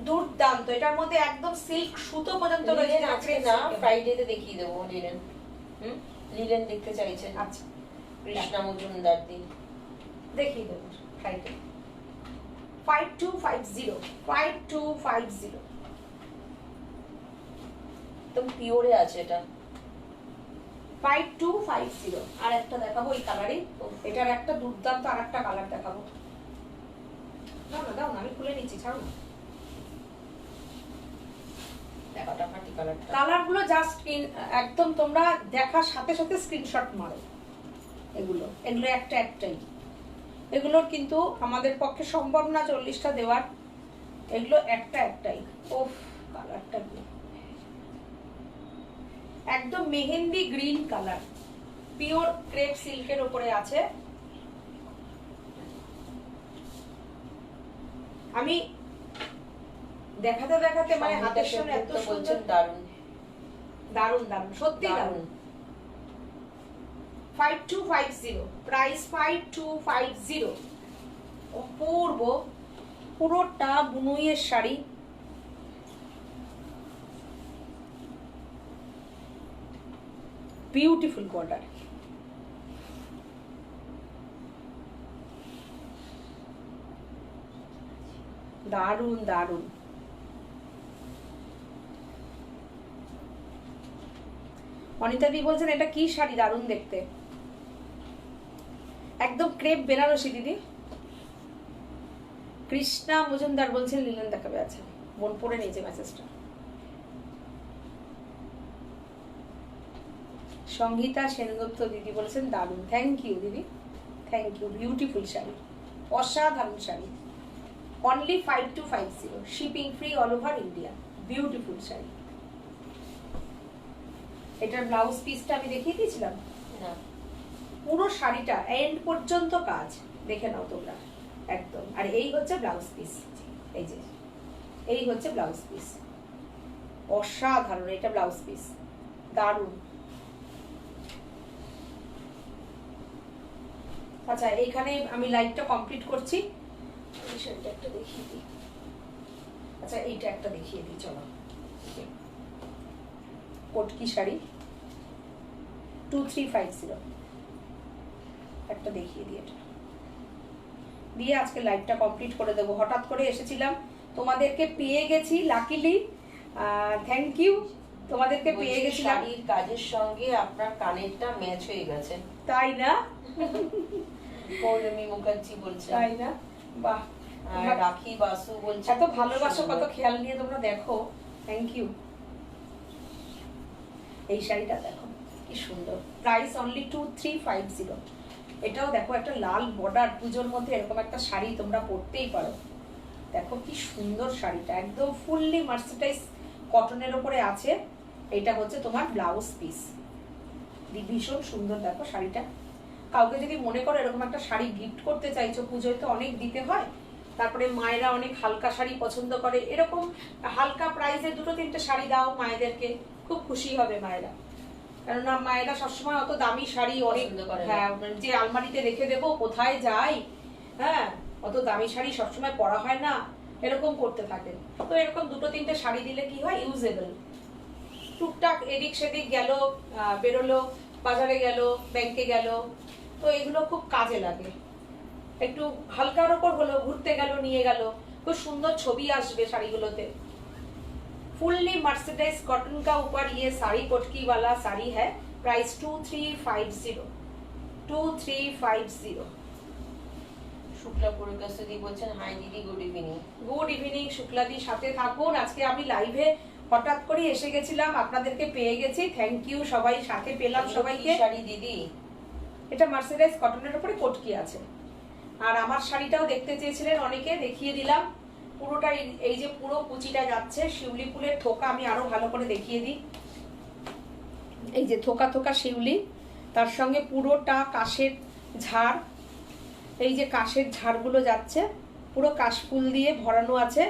দুর্দান্ত। এটার মধ্যে একদম সিল্ক সুতো পর্যন্ত রয়েছে।
আজকে না, ফ্রাইডেতে দেখিয়ে দেবো লিলেন। লিলেন দেখতে চাইছেন?
আচ্ছা,
কৃষ্ণা মজুমদার দি
দেখিয়ে দেবো ফ্রাইডে। 5250 5250
একদম পিওরে আছে এটা।
5250। আর একটা দেখাবো এই কালারই, এটার একটা দুর্দান্ত আর একটা কালার দেখাবো। দাও না দাও না, আমি খুলে নিচ্ছি, ছাড়ো না।
ফাটাফাটি কালারটা।
কালার গুলো জাস্ট একদম তোমরা দেখার সাথে সাথে স্ক্রিনশট মারো। এগুলো এগুলো একটা একটাই, এগুলোর কিন্তু আমাদের পক্ষে সম্ভব না 40টা দেওয়ার। এগুলো একটা একটাই। ওফ, কালারটা কি একদম mehendi green colour, pure crepe সিল্কের উপরে আছে। আমি দেখাতে দেখাতে মানে হাতের সামনে এত সুন্দর,
দারুণ
দারুণ দারুণ, সত্যি দারুণ। 5250, প্রাইস 5250। অপূর্ব, পুরোটা বুনুইয়ের শাড়ি। Beautiful border. দারুণ দারুণ। অনিতাদি বলছেন এটা কি শাড়ি, দারুণ দেখতে, একদম ক্রেপ বেনারসি দিদি। কৃষ্ণা মজুমদার বলছেন লিলেন দেখাবে। আচ্ছা, বোন পড়ে নিয়েছে মেসেজটা। সংগীতা সেনগুপ্ত দিদি বলছেন দারুণ। থ্যাংক ইউ দিদি, থ্যাংক ইউ। বিউটিফুল শাড়ি, অসাধারণ sari. Only 5250, shipping free all over India. Beautiful sari. এটার ব্লাউজ পিসটা আমি দেখিয়ে দিয়েছিলাম
না,
পুরো শাড়িটা এন্ড পর্যন্ত কাজ দেখে নাও তোমরা একদম। আর এই হচ্ছে ব্লাউজ পিস, এই যে এই হচ্ছে ব্লাউজ পিস, অসাধারণ। এটা ব্লাউজ পিস, দারুণ। আচ্ছা, এইখানে আমি লাইভটা কমপ্লিট করছি। এই শাড়িটা একটা দেখিয়ে দিই। আচ্ছা, এইটা একটা দেখিয়ে দিই, চলো। কটকি শাড়ি 2350, একটা দেখিয়ে দিই। এটা দিয়ে আজকে লাইভটা কমপ্লিট করে দেবো। হঠাৎ করে এসেছিলাম, তোমাদেরকে পেয়ে গেছি লাকিলি। থ্যাংক ইউ, তোমাদেরকে পেয়ে গেছিলাম।
শাড়ির কাজের সঙ্গে আপনার কানেরটা ম্যাচ হয়ে গেছে,
তাই না?
পৌর্ণমী মুখার্জি বলছেন।
তাই না? বাহ।
আর রাখি বাসু বলছে
এত ভালোবাসো, কত খেয়াল নিয়ে তোমরা দেখো। Thank you. এই শাড়িটা দেখো কি সুন্দর, প্রাইস অনলি 2350। এটাও দেখো, একটা লাল বর্ডার, পুজোর মধ্যে এরকম একটা শাড়ি তোমরা পরতেই পারো। দেখো কি সুন্দর শাড়িটা, একদম ফুললি মার্সেন্টাইজ কটনের উপরে আছে। এটা হচ্ছে তোমার ব্লাউজ পিস, ভীষণ সুন্দর। দেখো শাড়িটা, কাউকে যদি মনে করো এরকম একটা শাড়ি গিফট করতে চাইছো, পুজোয় তো অনেক দিতে হয়, তারপরে মায়েরা অনেক হালকা শাড়ি পছন্দ করে, এরকম হালকা প্রাইসে 2-3টে শাড়ি দাও মায়েদেরকে, খুব খুশি হবে মায়েরা। কেননা মায়েরা সবসময় অত দামি শাড়ি অনেক, হ্যাঁ, যে আলমারিতে রেখে দেবো, কোথায় যাই, হ্যাঁ, অত দামি শাড়ি সবসময় পরা হয় না, এরকম করতে থাকে। তো এরকম 2-3টে শাড়ি দিলে কি হয়, ইউজেবল। টুকটাক এদিক সেদিক গেল, বেরোলো, বাজারে গেল, ব্যাংকে গেল, তো এগুলো খুব কাজে লাগে। একটু হালকার ওপর হলো, ঘুরতে গেল, নিয়ে গেল, খুব সুন্দর ছবি আসবে শাড়িগুলোতে। फुल्ली मर्सिडाइज कॉटन का ऊपर ये साड़ी कोटकी वाला साड़ी है। प्राइस 2350, 2350।
শুক্লা পুরকাস্তি বলছেন হাই দিদি, গুড ইভিনিং।
গুড ইভিনিং শুক্লাদি, সাথে থাকুন। আজকে আমি লাইভে হঠাৎ করে এসে গেছিলাম, আপনাদেরকে পেয়ে গেছি। থ্যাংক ইউ, সবাই সাথে পেলাম সবাইকে।
শাড়ি দিদি,
এটা মার্সিডাইজ কটনের উপরে কোটকি আছে। আর আমার শাড়িটাও দেখতে চেয়েছিলেন অনেকে, দেখিয়ে দিলাম। পুরোটা এই যে পুরো কুচিটা যাচ্ছে শিউলি ফুলের থোকা, আমি আরো ভালো করে দেখিয়ে দিই। এই যে থোকা থোকা শিউলি, তার সঙ্গে পুরোটা কাশের ঝাড়, এই যে কাশের ঝাড়গুলো যাচ্ছে, পুরো কাশফুল দিয়ে ভরানো আছে,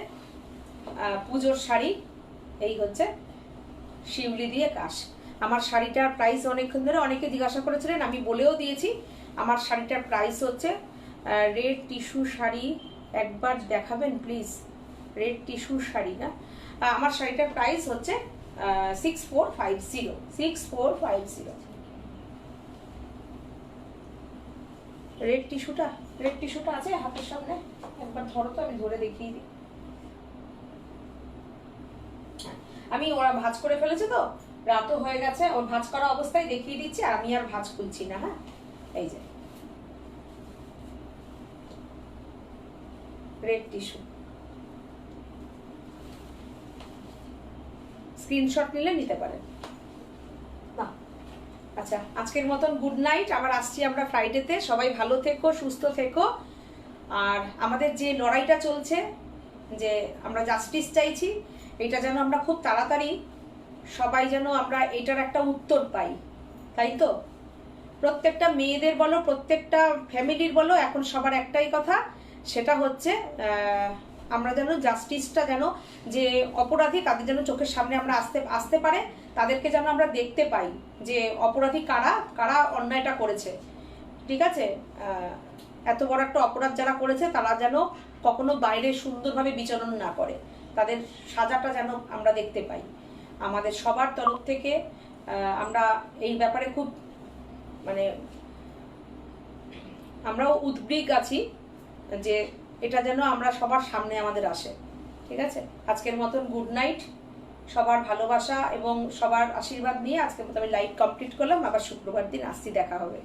পুজোর শাড়ি। এই হচ্ছে শিউলি দিয়ে কাশ। আমার শাড়িটার প্রাইস অনেকক্ষণ ধরে অনেকে জিজ্ঞাসা করেছিলেন, আমি বলেও দিয়েছি। আমার শাড়িটার প্রাইস হচ্ছে রেড টিস্যু শাড়ি, একবার দেখাবেন প্লিজ। রেড টিস্যু শাড়ি না, আমার শাড়িটার প্রাইস হচ্ছে 6450। 6450। রেড টিস্যুটা আছে হাতের সামনে, একবার ধরো তো, আমি ধরে দেখিয়ে দিই। আমি ওরা ভাঁজ করে ফেলেছে তো, রাতও হয়ে গেছে, ওর ভাঁজ করা অবস্থায় দেখিয়ে দিচ্ছি, আর আমি আর ভাঁজ খুলছি না। হ্যাঁ, এই যে রেড টিস্যু। স্ক্রিনশট নিলে নিতে পারেন না। আচ্ছা, আজকের মতন গুড নাইট। আবার আসছি আমরা ফ্রাইডেতে। সবাই ভালো থেকো, সুস্থ থেকো। আর আমাদের যে লড়াইটা চলছে, যে আমরা জাস্টিস চাইছি, এটা যেন আমরা খুব তাড়াতাড়ি সবাই যেন আমরা এটার একটা উত্তর পাই, তাই তো? প্রত্যেকটা মেয়েদের বলো, প্রত্যেকটা ফ্যামিলির বলো, এখন সবার একটাই কথা, সেটা হচ্ছে আমরা যেন জাস্টিসটা, যেন যে অপরাধী তাদের যেন চোখের সামনে আমরা আসতে পারে, তাদেরকে যেন আমরা দেখতে পাই যে অপরাধী কারা কারা অন্যায়টা করেছে। ঠিক আছে? এত বড় একটা অপরাধ যারা করেছে তারা যেন কখনো বাইরে সুন্দরভাবে বিচরণ না করে, তাদের সাজাটা যেন আমরা দেখতে পাই। আমাদের সবার তরফ থেকে আমরা এই ব্যাপারে খুব মানে আমরাও উদ্বিগ্ন আছি যে এটা যেন আমরা সবার সামনে আমাদের আসে। ঠিক আছে? আজকের মতন গুড নাইট। সবার ভালোবাসা এবং সবার আশীর্বাদ নিয়ে আজকের মতো আমি লাইভ কমপ্লিট করলাম। আবার শুক্রবার দিন আসছি, দেখা হবে।